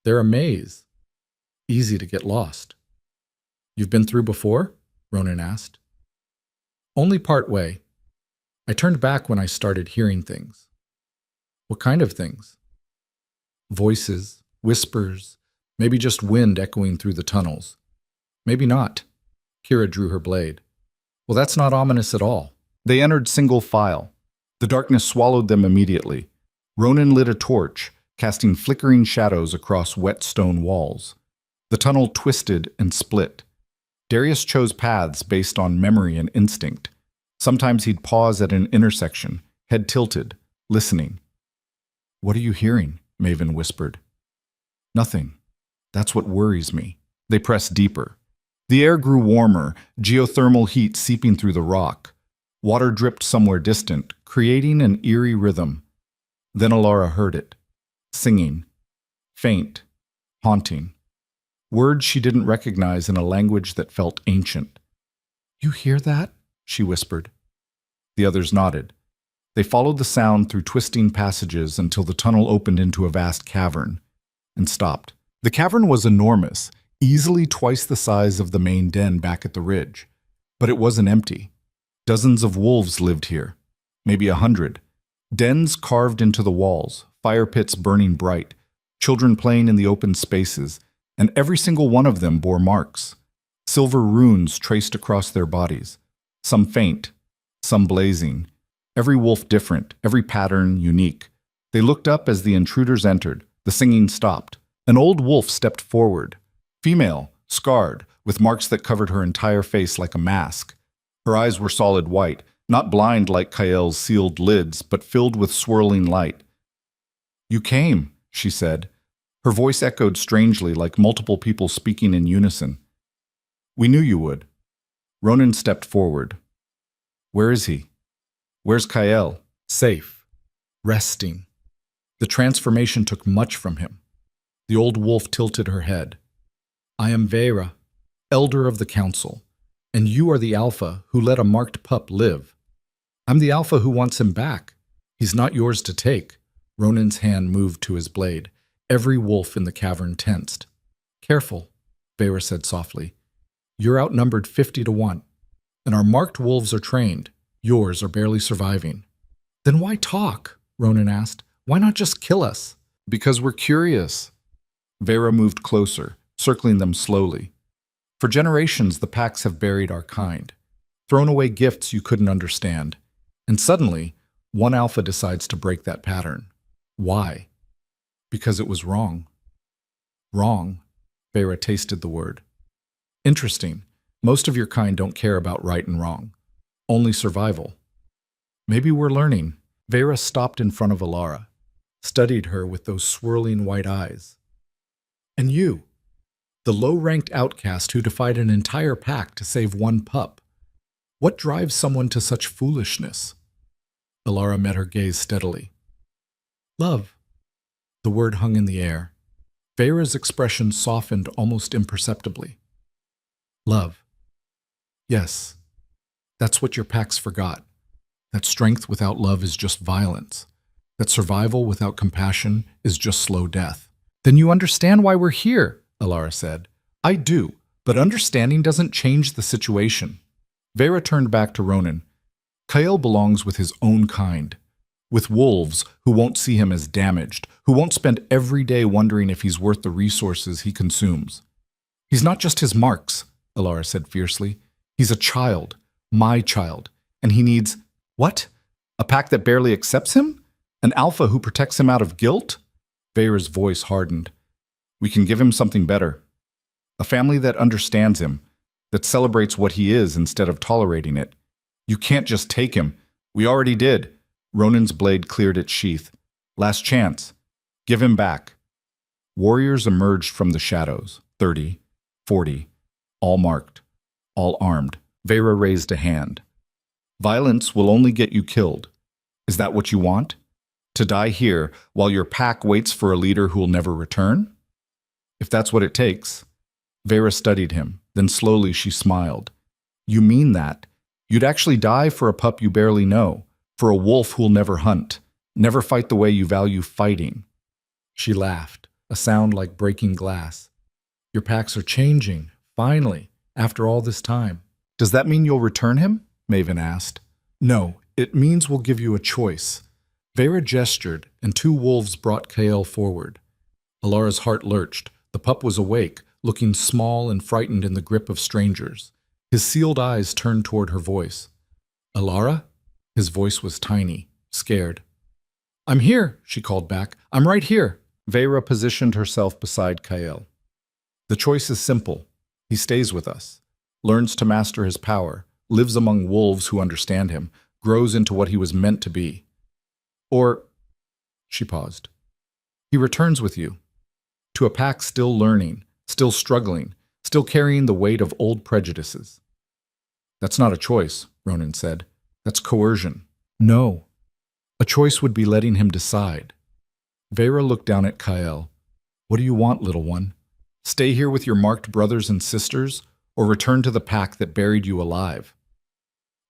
they're a maze. Easy to get lost. You've been through before? Ronan asked. Only part way. I turned back when I started hearing things. What kind of things? Voices, whispers, maybe just wind echoing through the tunnels. Maybe not. Kira drew her blade. Well, that's not ominous at all. They entered single file. The darkness swallowed them immediately. Ronan lit a torch, casting flickering shadows across wet stone walls. The tunnel twisted and split. Darius chose paths based on memory and instinct. Sometimes he'd pause at an intersection, head tilted, listening. What are you hearing? Maven whispered. Nothing. That's what worries me. They pressed deeper. The air grew warmer, geothermal heat seeping through the rock. Water dripped somewhere distant, creating an eerie rhythm. Then Alara heard it. Singing. Faint. Haunting. Words she didn't recognize in a language that felt ancient. You hear that? She whispered. The others nodded. They followed the sound through twisting passages until the tunnel opened into a vast cavern, and stopped. The cavern was enormous, easily twice the size of the main den back at the ridge. But it wasn't empty. Dozens of wolves lived here, maybe 100. Dens carved into the walls, fire pits burning bright, children playing in the open spaces, and every single one of them bore marks. Silver runes traced across their bodies, some faint, some blazing. Every wolf different, every pattern unique. They looked up as the intruders entered. The singing stopped. An old wolf stepped forward. Female, scarred, with marks that covered her entire face like a mask. Her eyes were solid white, not blind like Kael's sealed lids, but filled with swirling light. You came, she said. Her voice echoed strangely like multiple people speaking in unison. We knew you would. Ronan stepped forward. Where is he? Where's Kael? Safe. Resting. The transformation took much from him. The old wolf tilted her head. I am Vera, elder of the council, and you are the alpha who let a marked pup live. I'm the alpha who wants him back. He's not yours to take. Ronan's hand moved to his blade. Every wolf in the cavern tensed. Careful, Vera said softly. You're outnumbered 50-1, and our marked wolves are trained. Yours are barely surviving. Then why talk? Ronan asked. Why not just kill us? Because we're curious. Vera moved closer, circling them slowly. For generations, the packs have buried our kind, thrown away gifts you couldn't understand. And suddenly, one alpha decides to break that pattern. Why? Because it was wrong. Wrong. Vera tasted the word. Interesting. Most of your kind don't care about right and wrong. Only survival. Maybe we're learning. Vera stopped in front of Alara, studied her with those swirling white eyes. And you, the low-ranked outcast who defied an entire pack to save one pup. What drives someone to such foolishness? Alara met her gaze steadily. Love. The word hung in the air. Vera's expression softened almost imperceptibly. Love. Yes, that's what your packs forgot. That strength without love is just violence. That survival without compassion is just slow death. Then you understand why we're here, Alara said. I do, but understanding doesn't change the situation. Vera turned back to Ronan. Kael belongs with his own kind. With wolves who won't see him as damaged, who won't spend every day wondering if he's worth the resources he consumes. He's not just his marks, Alara said fiercely. He's a child, my child, and he needs, what? A pack that barely accepts him? An alpha who protects him out of guilt? Vera's voice hardened. We can give him something better. A family that understands him, that celebrates what he is instead of tolerating it. You can't just take him. We already did. Ronan's blade cleared its sheath. Last chance. Give him back. Warriors emerged from the shadows, 30, 40, all marked, all armed. Vera raised a hand. Violence will only get you killed. Is that what you want? To die here while your pack waits for a leader who will never return? If that's what it takes. Vera studied him, then slowly she smiled. You mean that? You'd actually die for a pup you barely know, for a wolf who'll never hunt, never fight the way you value fighting. She laughed, a sound like breaking glass. Your packs are changing, finally, after all this time. Does that mean you'll return him? Maven asked. No, it means we'll give you a choice. Vera gestured, and two wolves brought Kael forward. Alara's heart lurched. The pup was awake, looking small and frightened in the grip of strangers. His sealed eyes turned toward her voice. Alara? His voice was tiny, scared. I'm here, she called back. I'm right here. Vera positioned herself beside Kael. The choice is simple. He stays with us, learns to master his power, lives among wolves who understand him, grows into what he was meant to be. Or, she paused, he returns with you, to a pack still learning, still struggling, still carrying the weight of old prejudices. That's not a choice, Ronan said. That's coercion. No. A choice would be letting him decide. Vera looked down at Kael. What do you want, little one? Stay here with your marked brothers and sisters, or return to the pack that buried you alive?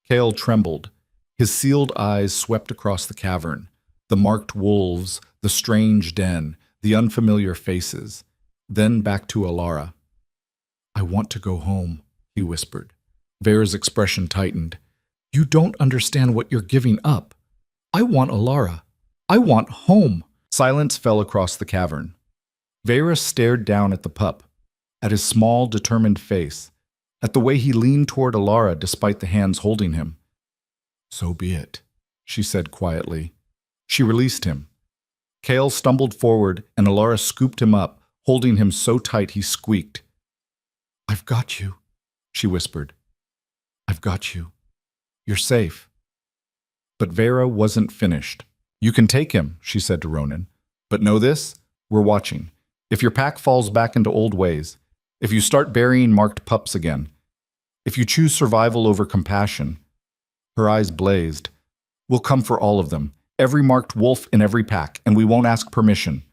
Kael trembled. His sealed eyes swept across the cavern, the marked wolves, the strange den, the unfamiliar faces, then back to Alara. I want to go home, he whispered. Vera's expression tightened. You don't understand what you're giving up. I want Alara. I want home. Silence fell across the cavern. Vera stared down at the pup, at his small, determined face, at the way he leaned toward Alara despite the hands holding him. So be it, she said quietly. She released him. Kael stumbled forward and Alara scooped him up, holding him so tight he squeaked. I've got you, she whispered. I've got you. You're safe. But Vera wasn't finished. You can take him, she said to Ronan. But know this, we're watching. If your pack falls back into old ways, if you start burying marked pups again, if you choose survival over compassion, her eyes blazed, we'll come for all of them, every marked wolf in every pack, and we won't ask permission."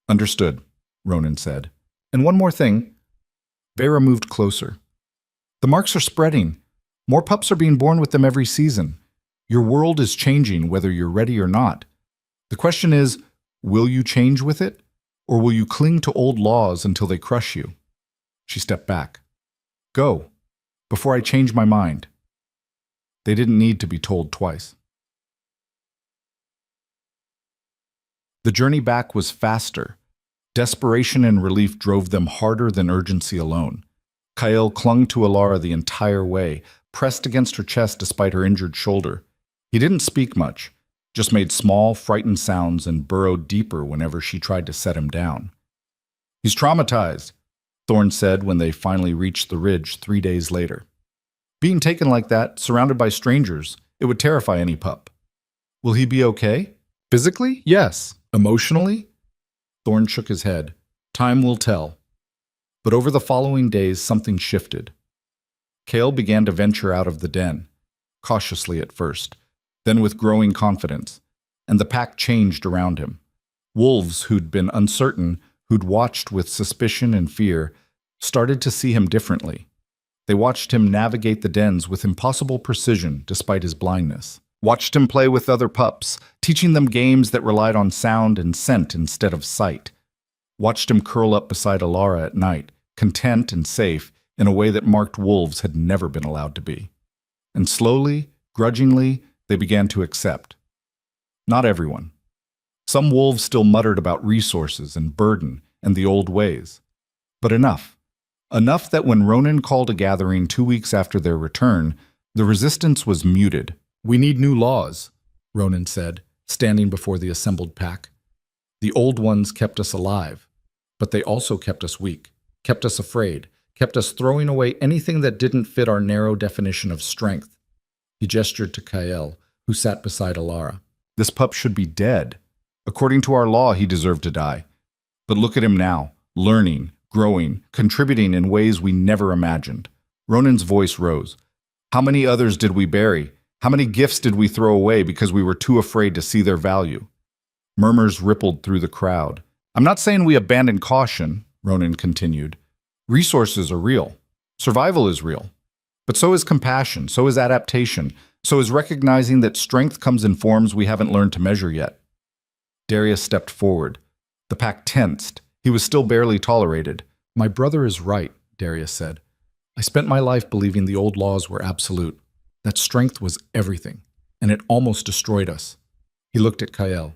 "Understood," Ronan said. "And one more thing." Vera moved closer. "The marks are spreading. More pups are being born with them every season. Your world is changing whether you're ready or not. The question is, will you change with it? Or will you cling to old laws until they crush you?" She stepped back. "Go, before I change my mind." They didn't need to be told twice. The journey back was faster. Desperation and relief drove them harder than urgency alone. Kael clung to Alara the entire way, pressed against her chest despite her injured shoulder. He didn't speak much, just made small, frightened sounds and burrowed deeper whenever she tried to set him down. "He's traumatized," Thorne said when they finally reached the ridge 3 days later. "Being taken like that, surrounded by strangers, it would terrify any pup." "Will he be okay? Physically? Yes. Emotionally?" Thorne shook his head. "Time will tell." But over the following days, something shifted. Kael began to venture out of the den, cautiously at first, then with growing confidence, and the pack changed around him. Wolves who'd been uncertain, who'd watched with suspicion and fear, started to see him differently. They watched him navigate the dens with impossible precision despite his blindness. Watched him play with other pups, teaching them games that relied on sound and scent instead of sight. Watched him curl up beside Alara at night, content and safe in a way that marked wolves had never been allowed to be. And slowly, grudgingly, they began to accept. Not everyone. Some wolves still muttered about resources and burden and the old ways. But enough. Enough that when Ronan called a gathering 2 weeks after their return, the resistance was muted. "We need new laws," Ronan said, standing before the assembled pack. "The old ones kept us alive, but they also kept us weak, kept us afraid, kept us throwing away anything that didn't fit our narrow definition of strength." He gestured to Kael, who sat beside Alara. "This pup should be dead. According to our law, he deserved to die. But look at him now, learning, growing, contributing in ways we never imagined." Ronan's voice rose. "How many others did we bury? How many gifts did we throw away because we were too afraid to see their value?" Murmurs rippled through the crowd. "I'm not saying we abandon caution," Ronan continued. "Resources are real. Survival is real. But so is compassion, so is adaptation, so is recognizing that strength comes in forms we haven't learned to measure yet." Darius stepped forward. The pack tensed. He was still barely tolerated. "My brother is right," Darius said. "I spent my life believing the old laws were absolute, that strength was everything, and it almost destroyed us." He looked at Kael.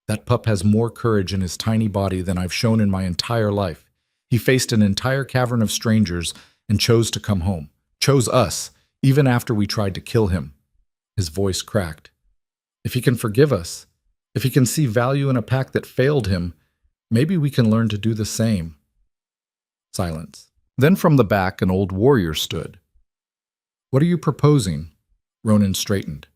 "That pup has more courage in his tiny body than I've shown in my entire life. He faced an entire cavern of strangers and chose to come home. Chose us, even after we tried to kill him." His voice cracked. "If he can forgive us, if he can see value in a pack that failed him, maybe we can learn to do the same." Silence. Then from the back, an old warrior stood. "What are you proposing?" Ronan straightened.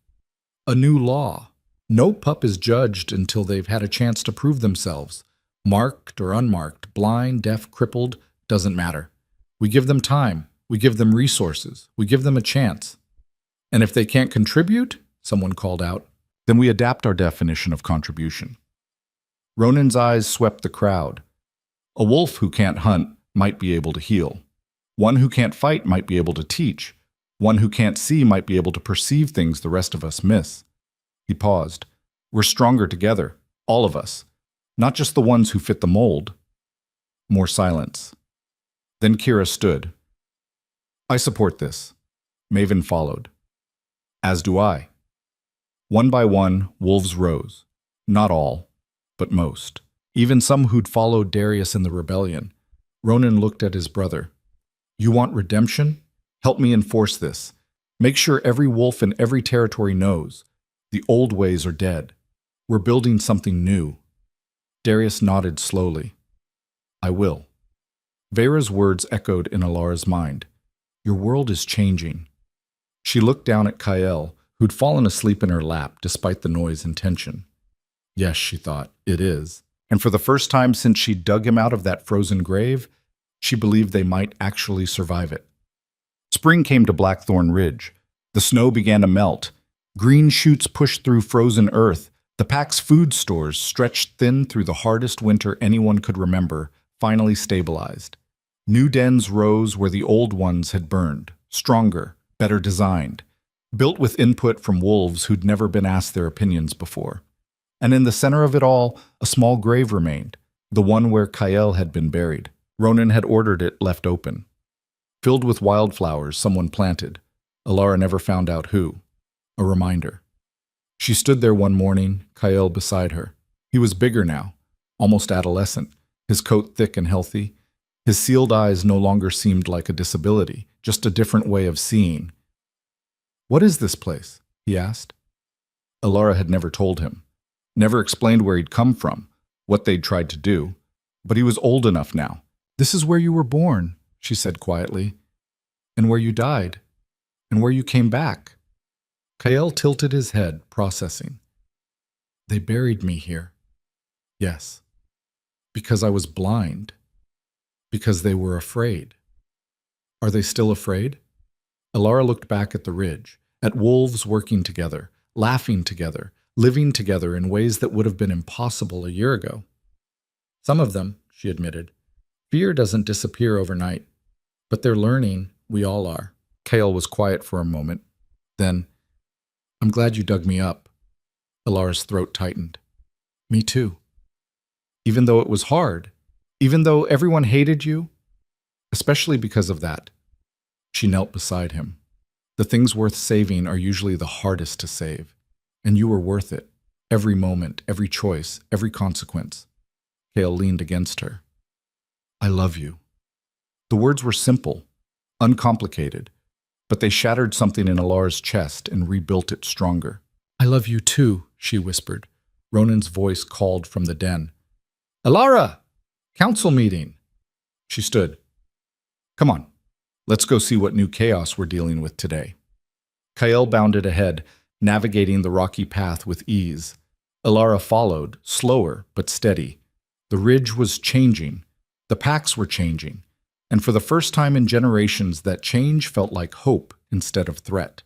"A new law. No pup is judged until they've had a chance to prove themselves. Marked or unmarked, blind, deaf, crippled, doesn't matter. We give them time. We give them resources. We give them a chance. And if they can't contribute," someone called out, "then we adapt our definition of contribution." Ronan's eyes swept the crowd. A wolf who can't hunt might be able to heal. One who can't fight might be able to teach. One who can't see might be able to perceive things the rest of us miss. He paused. "We're stronger together, all of us. Not just the ones who fit the mold." More silence. Then Kira stood. "I support this." Maven followed. "As do I." One by one, wolves rose. Not all, but most. Even some who'd followed Darius in the rebellion. Ronan looked at his brother. "You want redemption? Help me enforce this. Make sure every wolf in every territory knows. The old ways are dead. We're building something new." Darius nodded slowly. "I will." Vera's words echoed in Alara's mind. "Your world is changing." She looked down at Kael, who'd fallen asleep in her lap despite the noise and tension. Yes, she thought, it is. And for the first time since she dug him out of that frozen grave, she believed they might actually survive it. Spring came to Blackthorn Ridge. The snow began to melt. Green shoots pushed through frozen earth, The pack's food stores, stretched thin through the hardest winter anyone could remember, finally stabilized. New dens rose where the old ones had burned, stronger, better designed, built with input from wolves who'd never been asked their opinions before. And in the center of it all, a small grave remained, the one where Kael had been buried. Ronan had ordered it left open. Filled with wildflowers someone planted. Alara never found out who. A reminder. She stood there one morning, Kael beside her. He was bigger now, almost adolescent, his coat thick and healthy. His sealed eyes no longer seemed like a disability, just a different way of seeing. "What is this place?" he asked. Alara had never told him, never explained where he'd come from, what they'd tried to do. But he was old enough now. "This is where you were born," she said quietly, "and where you died, and where you came back." Kael tilted his head, processing. "They buried me here. Yes. Because I was blind. Because they were afraid." "Are they still afraid?" Alara looked back at the ridge, at wolves working together, laughing together, living together in ways that would have been impossible a year ago. "Some of them," she admitted. "Fear doesn't disappear overnight. But they're learning, we all are." Kael was quiet for a moment. Then, "I'm glad you dug me up." Alara's throat tightened. "Me too. Even though it was hard, even though everyone hated you, especially because of that." She knelt beside him. "The things worth saving are usually the hardest to save. And you were worth it. Every moment, every choice, every consequence." Kael leaned against her. "I love you." The words were simple, uncomplicated, but they shattered something in Alara's chest and rebuilt it stronger. "I love you too," she whispered. Ronan's voice called from the den. "Alara! Council meeting!" She stood. "Come on, let's go see what new chaos we're dealing with today." Kael bounded ahead, navigating the rocky path with ease. Alara followed, slower but steady. The ridge was changing. The packs were changing. And for the first time in generations, that change felt like hope instead of threat.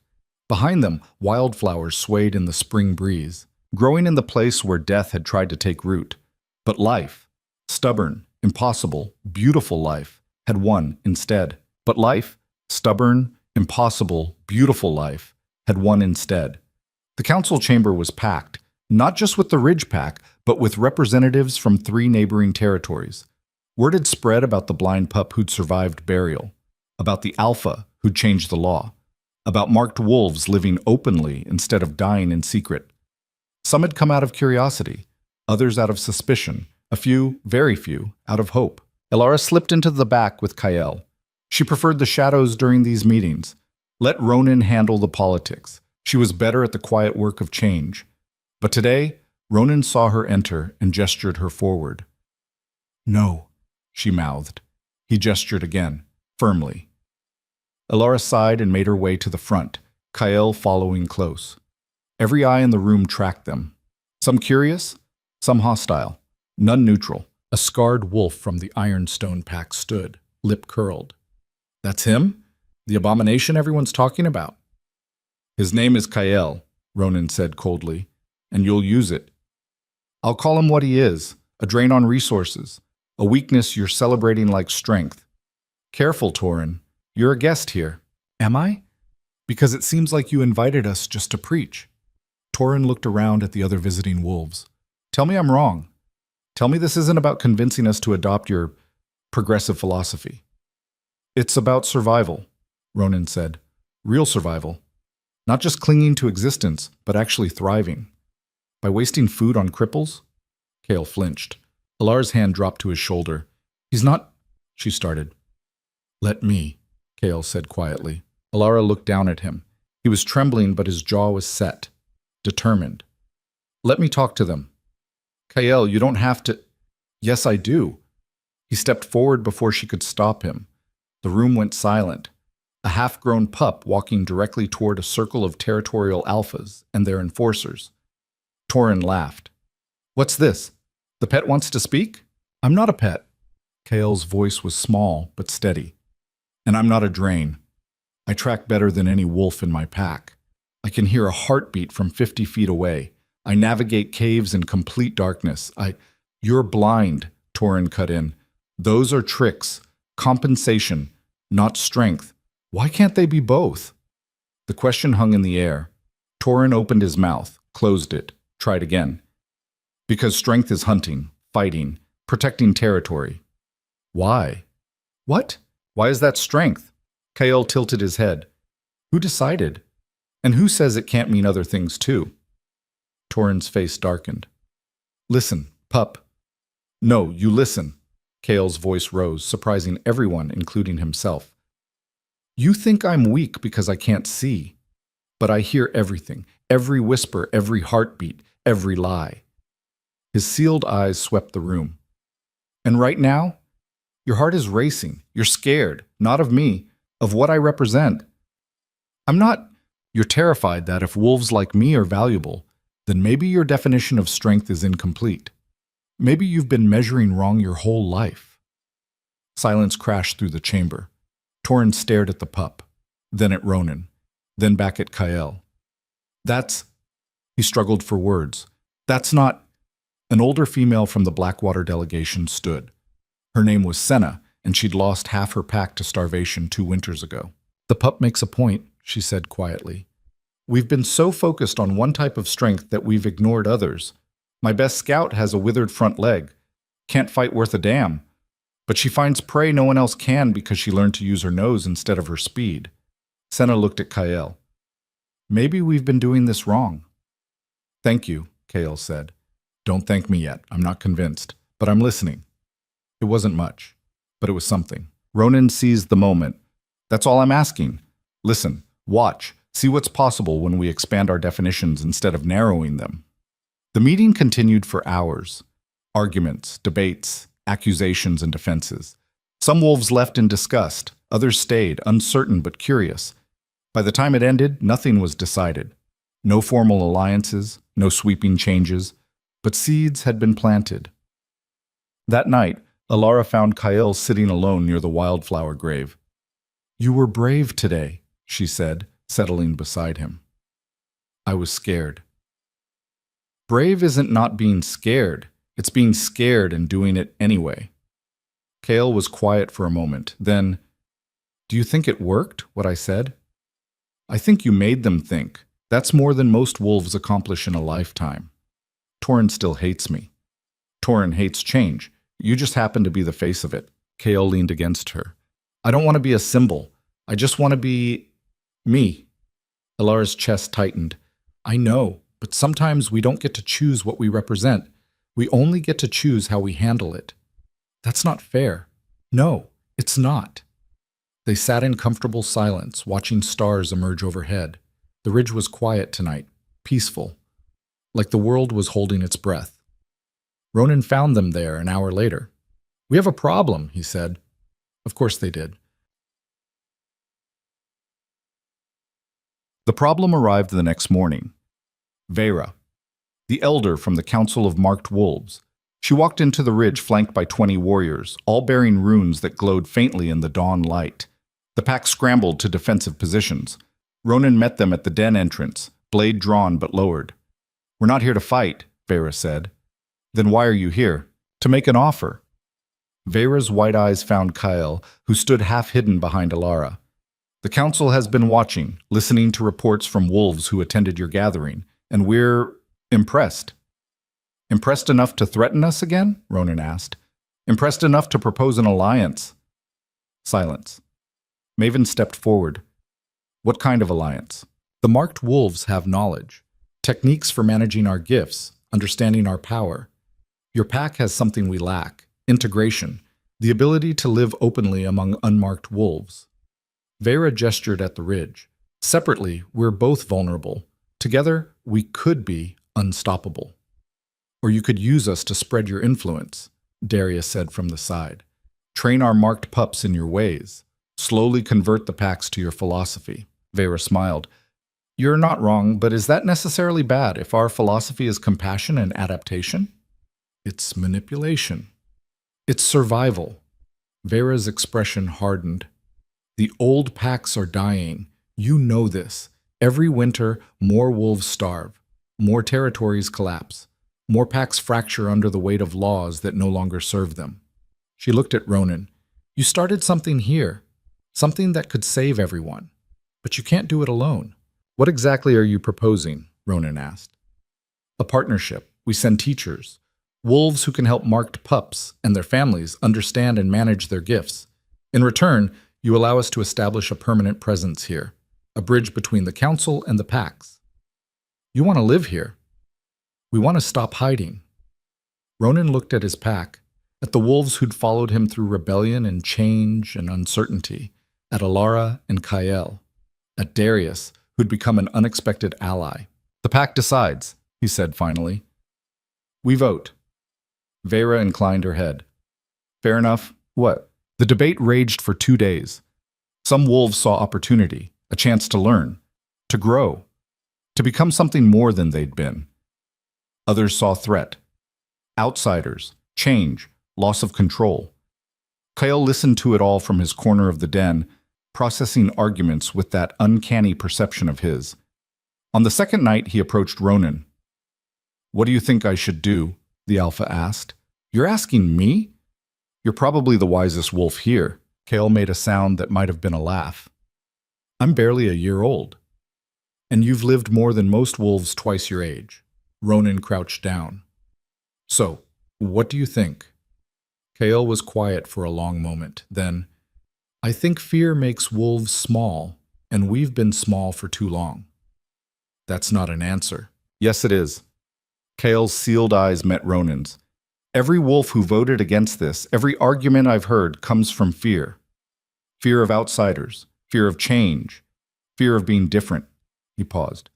Behind them, wildflowers swayed in the spring breeze, growing in the place where death had tried to take root. But life, stubborn, impossible, beautiful life, had won instead. But life, stubborn, impossible, beautiful life, had won instead. The council chamber was packed, not just with the Ridge Pack, but with representatives from 3 neighboring territories. Word had spread about the blind pup who'd survived burial, about the Alpha who'd changed the law, about marked wolves living openly instead of dying in secret. Some had come out of curiosity, others out of suspicion, a few, very few, out of hope. Alara slipped into the back with Kael. She preferred the shadows during these meetings. Let Ronan handle the politics. She was better at the quiet work of change. But today, Ronan saw her enter and gestured her forward. "No," she mouthed. He gestured again, firmly. Alara sighed and made her way to the front, Kael following close. Every eye in the room tracked them. Some curious, some hostile, none neutral. A scarred wolf from the Ironstone Pack stood, lip curled. "That's him? The abomination everyone's talking about?" "His name is Kael," Ronan said coldly, "and you'll use it. I'll call him what he is, a drain on resources, a weakness you're celebrating like strength. Careful, Torin. You're a guest here." "Am I? Because it seems like you invited us just to preach." Torin looked around at the other visiting wolves. "Tell me I'm wrong. Tell me this isn't about convincing us to adopt your progressive philosophy." "It's about survival," Ronan said. "Real survival. Not just clinging to existence, but actually thriving. By wasting food on cripples?" Kael flinched. Alara's hand dropped to his shoulder. "He's not—" she started. "Let me," Kael said quietly. Alara looked down at him. He was trembling, but his jaw was set, determined. "Let me talk to them." "Kael, you don't have to—" "Yes, I do." He stepped forward before she could stop him. The room went silent. A half-grown pup walking directly toward a circle of territorial alphas and their enforcers. Torin laughed. "What's this? The pet wants to speak?" "I'm not a pet." Kael's voice was small but steady. "And I'm not a drain. I track better than any wolf in my pack. I can hear a heartbeat from 50 feet away. I navigate caves in complete darkness. You're blind, Torin cut in. Those are tricks, compensation, not strength. Why can't they be both? The question hung in the air. Torin opened his mouth, closed it, tried again. Because strength is hunting, fighting, protecting territory. Why? What? Why is that strength? Kael tilted his head. Who decided? And who says it can't mean other things too? Torin's face darkened. Listen, pup. No, you listen. Kael's voice rose, surprising everyone, including himself. You think I'm weak because I can't see, but I hear everything, every whisper, every heartbeat, every lie. His sealed eyes swept the room. And right now, your heart is racing. You're scared, not of me, of what I represent. I'm not. You're terrified that if wolves like me are valuable, then maybe your definition of strength is incomplete. Maybe you've been measuring wrong your whole life. Silence crashed through the chamber. Torin stared at the pup, then at Ronan, then back at Kael. He struggled for words. That's not. An older female from the Blackwater delegation stood. Her name was Senna, and she'd lost half her pack to starvation 2 winters ago. The pup makes a point, she said quietly. We've been so focused on one type of strength that we've ignored others. My best scout has a withered front leg. Can't fight worth a damn. But she finds prey no one else can because she learned to use her nose instead of her speed. Senna looked at Kael. Maybe we've been doing this wrong. Thank you, Kael said. Don't thank me yet. I'm not convinced. But I'm listening. It wasn't much, but it was something. Ronan seized the moment. That's all I'm asking. Listen, watch, see what's possible when we expand our definitions instead of narrowing them. The meeting continued for hours. Arguments, debates, accusations, and defenses. Some wolves left in disgust, others stayed, uncertain but curious. By the time it ended, nothing was decided. No formal alliances, no sweeping changes, but seeds had been planted. That night, Alara found Kael sitting alone near the wildflower grave. You were brave today, she said, settling beside him. I was scared. Brave isn't not being scared. It's being scared and doing it anyway. Kael was quiet for a moment. Then, do you think it worked, what I said? I think you made them think. That's more than most wolves accomplish in a lifetime. Torin still hates me. Torin hates change. You just happen to be the face of it. Kael leaned against her. I don't want to be a symbol. I just want to be me. Alara's chest tightened. I know, but sometimes we don't get to choose what we represent. We only get to choose how we handle it. That's not fair. No, it's not. They sat in comfortable silence, watching stars emerge overhead. The ridge was quiet tonight, peaceful, like the world was holding its breath. Ronan found them there an hour later. We have a problem, he said. Of course they did. The problem arrived the next morning. Vera, the elder from the Council of Marked Wolves. She walked into the ridge flanked by 20 warriors, all bearing runes that glowed faintly in the dawn light. The pack scrambled to defensive positions. Ronan met them at the den entrance, blade drawn but lowered. We're not here to fight, Vera said. Then why are you here? To make an offer. Vera's white eyes found Kael, who stood half hidden behind Alara. The council has been watching, listening to reports from wolves who attended your gathering, and we're impressed. Impressed enough to threaten us again? Ronan asked. Impressed enough to propose an alliance? Silence. Maven stepped forward. What kind of alliance? The marked wolves have knowledge, techniques for managing our gifts, understanding our power. Your pack has something we lack, integration, the ability to live openly among unmarked wolves. Vera gestured at the ridge. Separately, we're both vulnerable. Together, we could be unstoppable. Or you could use us to spread your influence, Darius said from the side. Train our marked pups in your ways. Slowly convert the packs to your philosophy. Vera smiled. You're not wrong, but is that necessarily bad if our philosophy is compassion and adaptation? It's manipulation. It's survival. Vera's expression hardened. The old packs are dying. You know this. Every winter, more wolves starve. More territories collapse. More packs fracture under the weight of laws that no longer serve them. She looked at Ronan. You started something here, something that could save everyone. But you can't do it alone. What exactly are you proposing? Ronan asked. A partnership. We send teachers, wolves who can help marked pups and their families understand and manage their gifts. In return, you allow us to establish a permanent presence here, a bridge between the council and the packs. You want to live here. We want to stop hiding. Ronan looked at his pack, at the wolves who'd followed him through rebellion and change and uncertainty, at Alara and Kael, at Darius, who'd become an unexpected ally. The pack decides, he said finally. We vote. Vera inclined her head. Fair enough. What? The debate raged for 2 days. Some wolves saw opportunity, a chance to learn, to grow, to become something more than they'd been. Others saw threat. Outsiders, change, loss of control. Kael listened to it all from his corner of the den, processing arguments with that uncanny perception of his. On the second night, he approached Ronan. What do you think I should do? The Alpha asked. You're asking me? You're probably the wisest wolf here. Kael made a sound that might have been a laugh. I'm barely a year old. And you've lived more than most wolves twice your age. Ronan crouched down. So, what do you think? Kael was quiet for a long moment. Then, I think fear makes wolves small, and we've been small for too long. That's not an answer. Yes, it is. Kael's sealed eyes met Ronan's. Every wolf who voted against this, every argument I've heard comes from fear. Fear of outsiders, fear of change, fear of being different. He paused.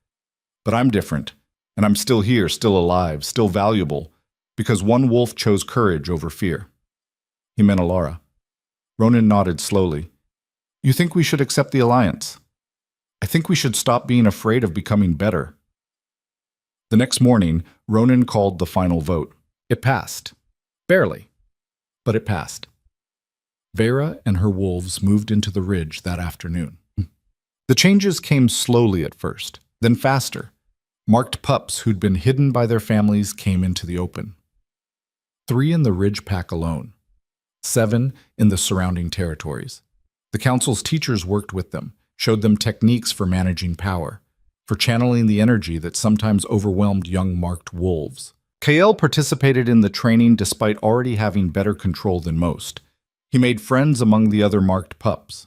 But I'm different, and I'm still here, still alive, still valuable, because one wolf chose courage over fear. He meant Alara. Ronan nodded slowly. You think we should accept the alliance? I think we should stop being afraid of becoming better. The next morning, Ronan called the final vote. It passed. Barely. But it passed. Vera and her wolves moved into the ridge that afternoon. The changes came slowly at first, then faster. Marked pups who'd been hidden by their families came into the open. 3 in the ridge pack alone. 7 in the surrounding territories. The council's teachers worked with them, showed them techniques for managing power, for channeling the energy that sometimes overwhelmed young marked wolves. Kael participated in the training despite already having better control than most. He made friends among the other marked pups,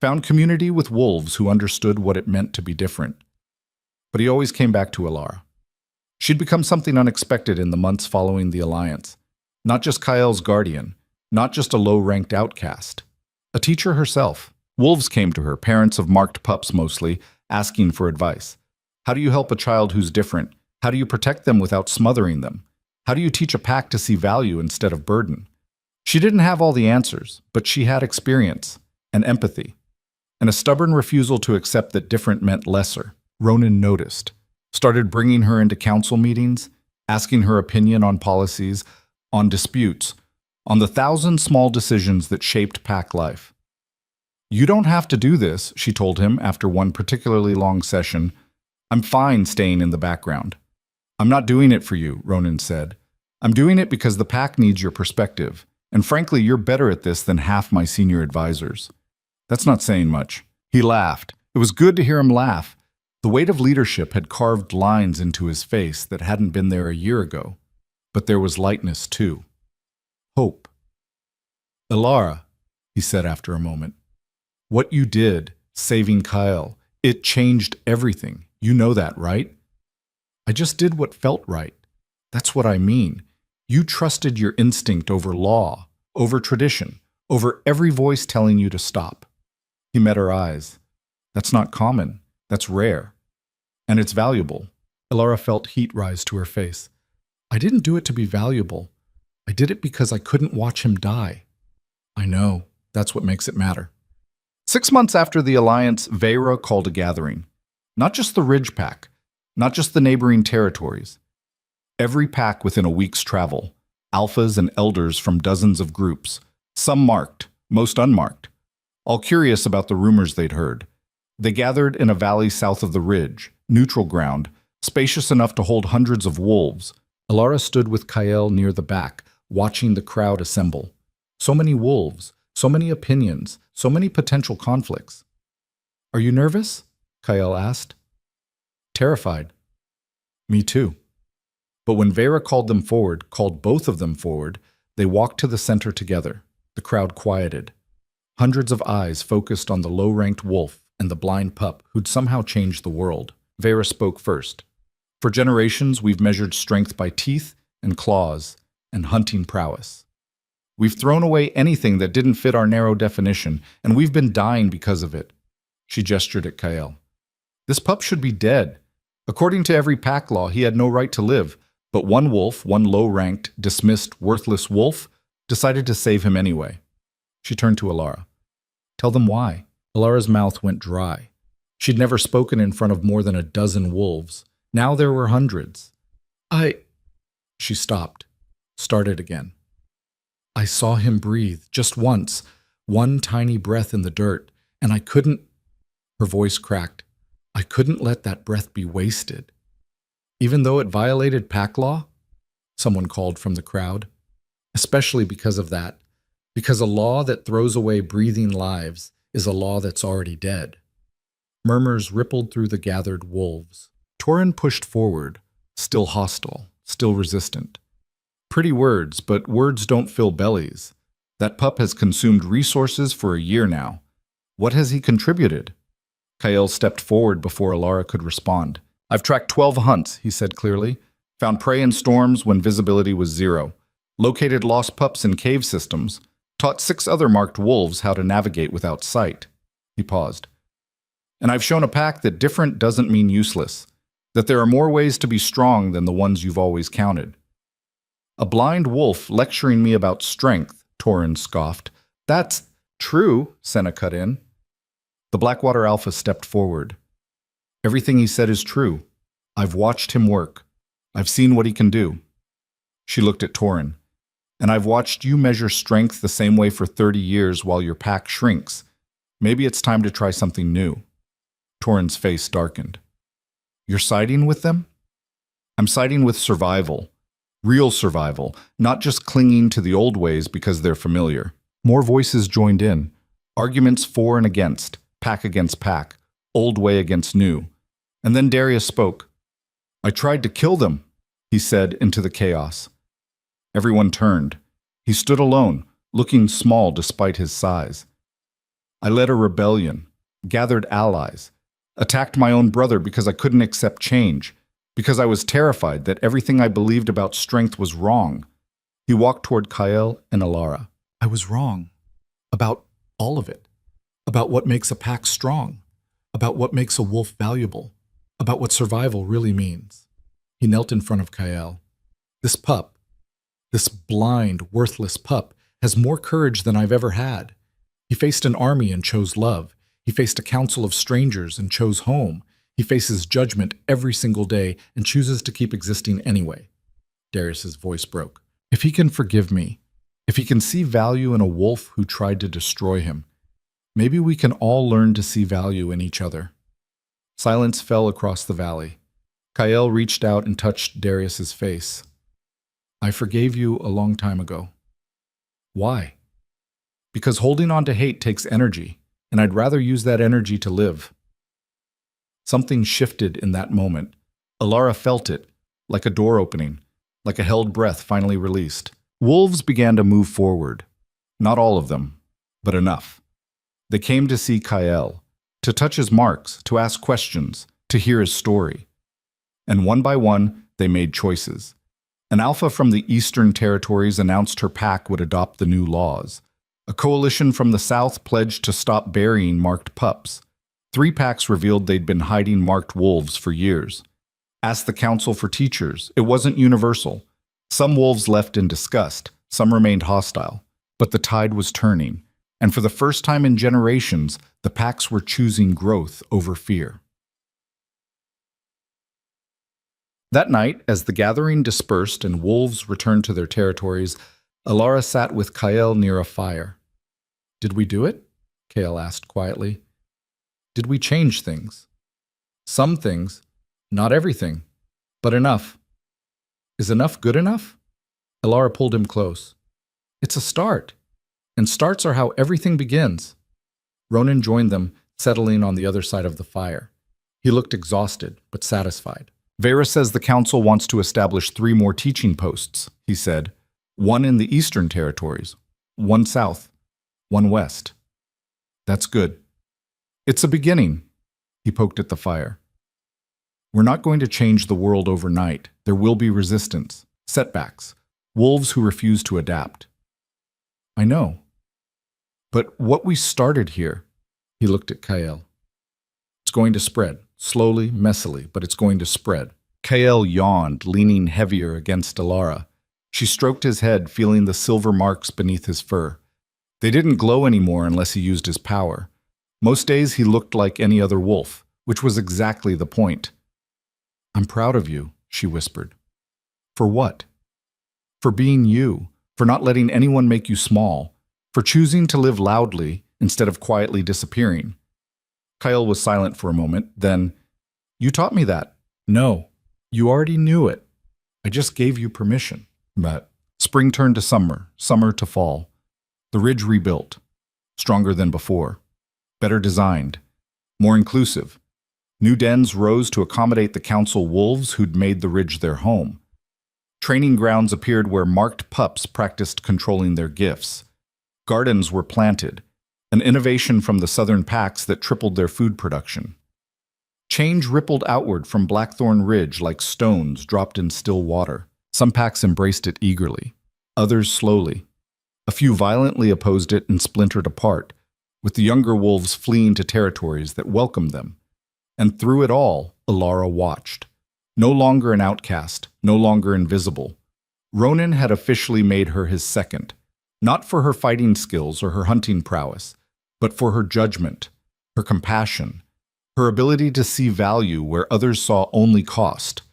found community with wolves who understood what it meant to be different. But he always came back to Alara. She'd become something unexpected in the months following the alliance. Not just Kael's guardian, not just a low-ranked outcast. A teacher herself. Wolves came to her, parents of marked pups mostly, asking for advice. How do you help a child who's different? How do you protect them without smothering them? How do you teach a pack to see value instead of burden? She didn't have all the answers, but she had experience and empathy, and a stubborn refusal to accept that different meant lesser. Ronan noticed, started bringing her into council meetings, asking her opinion on policies, on disputes, on the 1,000 small decisions that shaped pack life. You don't have to do this, she told him after one particularly long session. I'm fine staying in the background. I'm not doing it for you, Ronan said. I'm doing it because the pack needs your perspective, and frankly, you're better at this than half my senior advisors. That's not saying much. He laughed. It was good to hear him laugh. The weight of leadership had carved lines into his face that hadn't been there a year ago. But there was lightness, too. Hope. Alara, he said after a moment, what you did, saving Kael, it changed everything. You know that, right? I just did what felt right. That's what I mean. You trusted your instinct over law, over tradition, over every voice telling you to stop. He met her eyes. That's not common. That's rare. And it's valuable. Alara felt heat rise to her face. I didn't do it to be valuable. I did it because I couldn't watch him die. I know. That's what makes it matter. 6 months after the alliance, Vera called a gathering. Not just the Ridge Pack, not just the neighboring territories. Every pack within a week's travel, alphas and elders from dozens of groups, some marked, most unmarked, all curious about the rumors they'd heard. They gathered in a valley south of the ridge, neutral ground, spacious enough to hold hundreds of wolves. Alara stood with Kael near the back, watching the crowd assemble. So many wolves, so many opinions, so many potential conflicts. "Are you nervous?" Kael asked. "Terrified." "Me too." But when Vera called both of them forward, they walked to the center together. The crowd quieted. Hundreds of eyes focused on the low-ranked wolf and the blind pup who'd somehow changed the world. Vera spoke first. "For generations, we've measured strength by teeth and claws and hunting prowess. We've thrown away anything that didn't fit our narrow definition, and we've been dying because of it." She gestured at Kael. "This pup should be dead. According to every pack law, he had no right to live, but one wolf, one low-ranked, dismissed, worthless wolf, decided to save him anyway." She turned to Alara. "Tell them why." Alara's mouth went dry. She'd never spoken in front of more than a dozen wolves. Now there were hundreds. She stopped, started again. "I saw him breathe, just once, one tiny breath in the dirt, and I couldn't—" Her voice cracked. "I couldn't let that breath be wasted." "Even though it violated pack law?" Someone called from the crowd. "Especially because of that. Because a law that throws away breathing lives is a law that's already dead." Murmurs rippled through the gathered wolves. Torin pushed forward, still hostile, still resistant. "Pretty words, but words don't fill bellies. That pup has consumed resources for a year now. What has he contributed?" Kael stepped forward before Alara could respond. "I've tracked 12 hunts," he said clearly. "Found prey in storms when visibility was 0. Located lost pups in cave systems. Taught 6 other marked wolves how to navigate without sight." He paused. "And I've shown a pack that different doesn't mean useless. That there are more ways to be strong than the ones you've always counted." "A blind wolf lecturing me about strength," Torin scoffed. "That's true," Senna cut in. The Blackwater Alpha stepped forward. "Everything he said is true. I've watched him work. I've seen what he can do." She looked at Torin. "And I've watched you measure strength the same way for 30 years while your pack shrinks. Maybe it's time to try something new." Torin's face darkened. "You're siding with them?" "I'm siding with survival. Real survival, not just clinging to the old ways because they're familiar." More voices joined in. Arguments for and against, pack against pack, old way against new. And then Darius spoke. "I tried to kill them," he said into the chaos. Everyone turned. He stood alone, looking small despite his size. "I led a rebellion, gathered allies, attacked my own brother because I couldn't accept change, because I was terrified that everything I believed about strength was wrong." He walked toward Kael and Alara. "I was wrong. About all of it. About what makes a pack strong. About what makes a wolf valuable. About what survival really means." He knelt in front of Kael. "This pup, this blind, worthless pup, has more courage than I've ever had. He faced an army and chose love. He faced a council of strangers and chose home. He faces judgment every single day and chooses to keep existing anyway." Darius's voice broke. "If he can forgive me, if he can see value in a wolf who tried to destroy him, maybe we can all learn to see value in each other." Silence fell across the valley. Kael reached out and touched Darius's face. "I forgave you a long time ago." "Why?" "Because holding on to hate takes energy, and I'd rather use that energy to live." Something shifted in that moment. Alara felt it, like a door opening, like a held breath finally released. Wolves began to move forward. Not all of them, but enough. They came to see Kael, to touch his marks, to ask questions, to hear his story. And one by one, they made choices. An alpha from the Eastern Territories announced her pack would adopt the new laws. A coalition from the South pledged to stop burying marked pups. 3 packs revealed they'd been hiding marked wolves for years. Asked the Council for Teachers, it wasn't universal. Some wolves left in disgust, some remained hostile. But the tide was turning, and for the first time in generations, the packs were choosing growth over fear. That night, as the gathering dispersed and wolves returned to their territories, Alara sat with Kael near a fire. "Did we do it?" Kael asked quietly. "Did we change things?" "Some things, not everything," But enough. Is enough good enough? Elara pulled him close. It's a start. And starts are how everything begins. Ronan joined them, settling on the other side of the fire. He looked exhausted, but satisfied. Vera says the council wants to establish 3 more teaching posts, he said. 1 in the eastern territories, 1 south, 1 west. That's good. It's a beginning. He poked at the fire. We're not going to change the world overnight. There will be resistance, setbacks, wolves who refuse to adapt. I know. But what we started here, he looked at Kael. It's going to spread, slowly, messily, but it's going to spread. Kael yawned, leaning heavier against Elara. She stroked his head, feeling the silver marks beneath his fur. They didn't glow anymore unless he used his power. Most days he looked like any other wolf, which was exactly the point. I'm proud of you, she whispered. For what? For being you, for not letting anyone make you small, for choosing to live loudly instead of quietly disappearing. Kael was silent for a moment, then, You taught me that. No, you already knew it. I just gave you permission. But spring turned to summer, summer to fall. The ridge rebuilt, stronger than before, better designed, more inclusive. New dens rose to accommodate the council wolves who'd made the ridge their home. Training grounds appeared where marked pups practiced controlling their gifts. Gardens were planted, an innovation from the southern packs that tripled their food production. Change rippled outward from Blackthorn Ridge like stones dropped in still water. Some packs embraced it eagerly, others slowly. A few violently opposed it and splintered apart, with the younger wolves fleeing to territories that welcomed them. And through it all, Elara watched. No longer an outcast, no longer invisible. Ronan had officially made her his second, not for her fighting skills or her hunting prowess, but for her judgment, her compassion, her ability to see value where others saw only cost.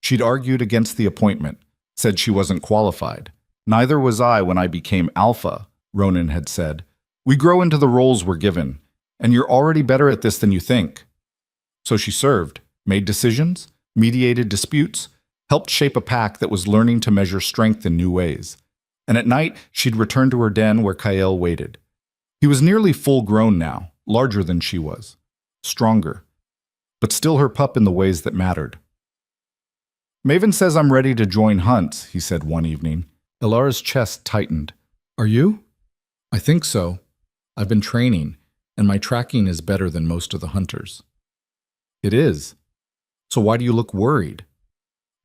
She'd argued against the appointment, said she wasn't qualified. Neither was I when I became alpha, Ronan had said. We grow into the roles we're given, and you're already better at this than you think. So she served, made decisions, mediated disputes, helped shape a pack that was learning to measure strength in new ways. And at night, she'd return to her den where Kael waited. He was nearly full-grown now, larger than she was, stronger, but still her pup in the ways that mattered. Maven says I'm ready to join hunts, he said one evening. Elara's chest tightened. Are you? I think so. I've been training, and my tracking is better than most of the hunters. It is. So why do you look worried?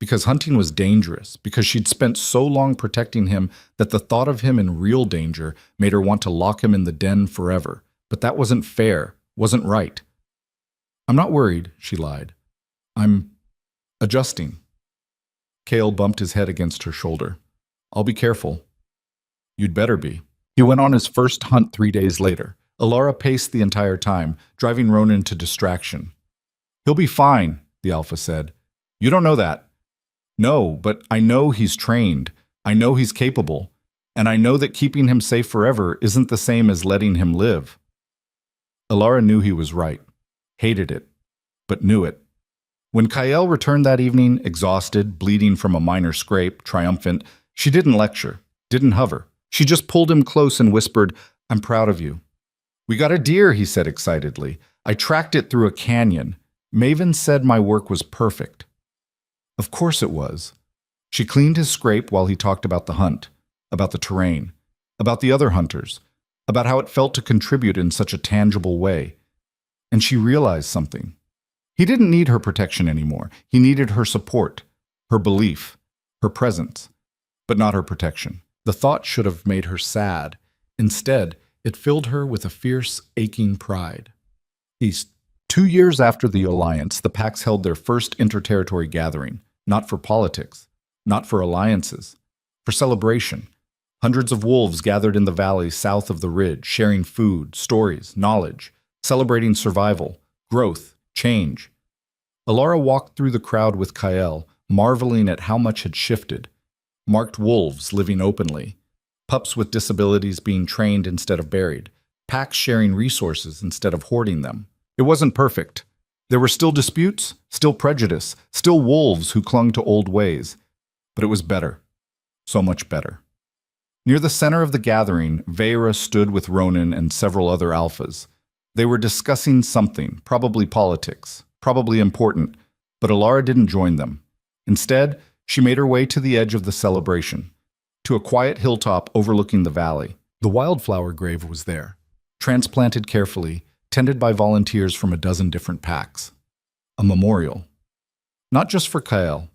Because hunting was dangerous, because she'd spent so long protecting him that the thought of him in real danger made her want to lock him in the den forever. But that wasn't fair, wasn't right. I'm not worried, she lied. I'm adjusting. Kael bumped his head against her shoulder. I'll be careful. You'd better be. He went on his first hunt 3 days later. Elara paced the entire time, driving Ronan to distraction. He'll be fine, the alpha said. You don't know that. No, but I know he's trained. I know he's capable. And I know that keeping him safe forever isn't the same as letting him live. Elara knew he was right. Hated it, but knew it. When Kael returned that evening, exhausted, bleeding from a minor scrape, triumphant, she didn't lecture, didn't hover. She just pulled him close and whispered, I'm proud of you. We got a deer, he said excitedly. I tracked it through a canyon. Maven said my work was perfect. Of course it was. She cleaned his scrape while he talked about the hunt, about the terrain, about the other hunters, about how it felt to contribute in such a tangible way. And she realized something. He didn't need her protection anymore. He needed her support, her belief, her presence, but not her protection. The thought should have made her sad. Instead, it filled her with a fierce, aching pride. East. 2 years after the alliance, the packs held their first interterritory gathering, not for politics, not for alliances, for celebration. Hundreds of wolves gathered in the valley south of the ridge, sharing food, stories, knowledge, celebrating survival, growth, change. Elara walked through the crowd with Kael, marveling at how much had shifted. Marked wolves living openly, pups with disabilities being trained instead of buried, packs sharing resources instead of hoarding them. It wasn't perfect. There were still disputes, still prejudice, still wolves who clung to old ways. But it was better. So much better. Near the center of the gathering, Veera stood with Ronan and several other alphas. They were discussing something, probably politics, probably important, but Alara didn't join them. Instead, she made her way to the edge of the celebration, to a quiet hilltop overlooking the valley. The wildflower grave was there, transplanted carefully, tended by volunteers from a dozen different packs. A memorial. Not just for Kael,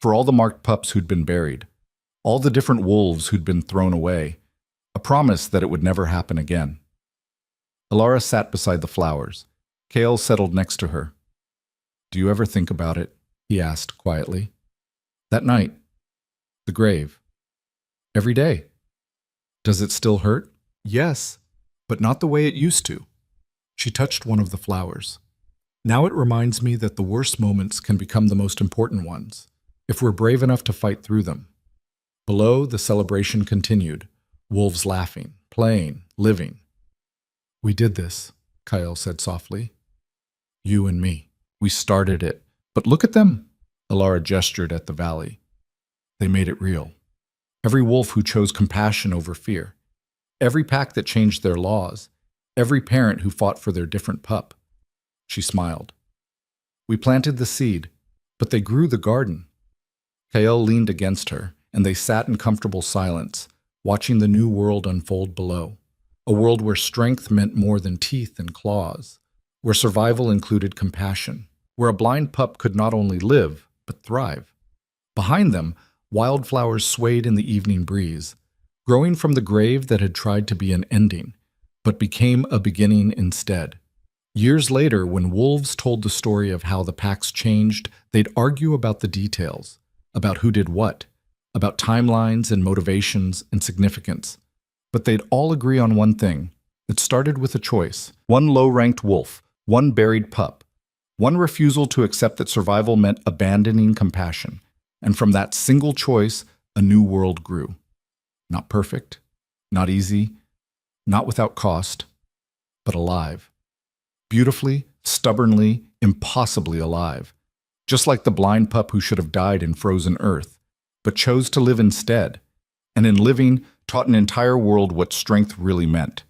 for all the marked pups who'd been buried, all the different wolves who'd been thrown away, a promise that it would never happen again. Alara sat beside the flowers. Kael settled next to her. "Do you ever think about it?" he asked quietly. "That night, the grave. Every day. Does it still hurt?" "Yes, but not the way it used to." She touched one of the flowers. "Now it reminds me that the worst moments can become the most important ones, if we're brave enough to fight through them." Below, the celebration continued, wolves laughing, playing, living. "We did this," Kael said softly. "You and me. We started it. But look at them." Alara gestured at the valley. "They made it real. Every wolf who chose compassion over fear. Every pack that changed their laws. Every parent who fought for their different pup." She smiled. "We planted the seed, but they grew the garden." Kael leaned against her, and they sat in comfortable silence, watching the new world unfold below. A world where strength meant more than teeth and claws, where survival included compassion, where a blind pup could not only live, but thrive. Behind them, wildflowers swayed in the evening breeze, growing from the grave that had tried to be an ending, but became a beginning instead. Years later, when wolves told the story of how the packs changed, they'd argue about the details, about who did what, about timelines and motivations and significance. But they'd all agree on one thing. It started with a choice. One low-ranked wolf, one buried pup, one refusal to accept that survival meant abandoning compassion. And from that single choice, a new world grew. Not perfect, not easy, not without cost, but alive. Beautifully, stubbornly, impossibly alive. Just like the blind pup who should have died in frozen earth, but chose to live instead, and in living taught an entire world what strength really meant.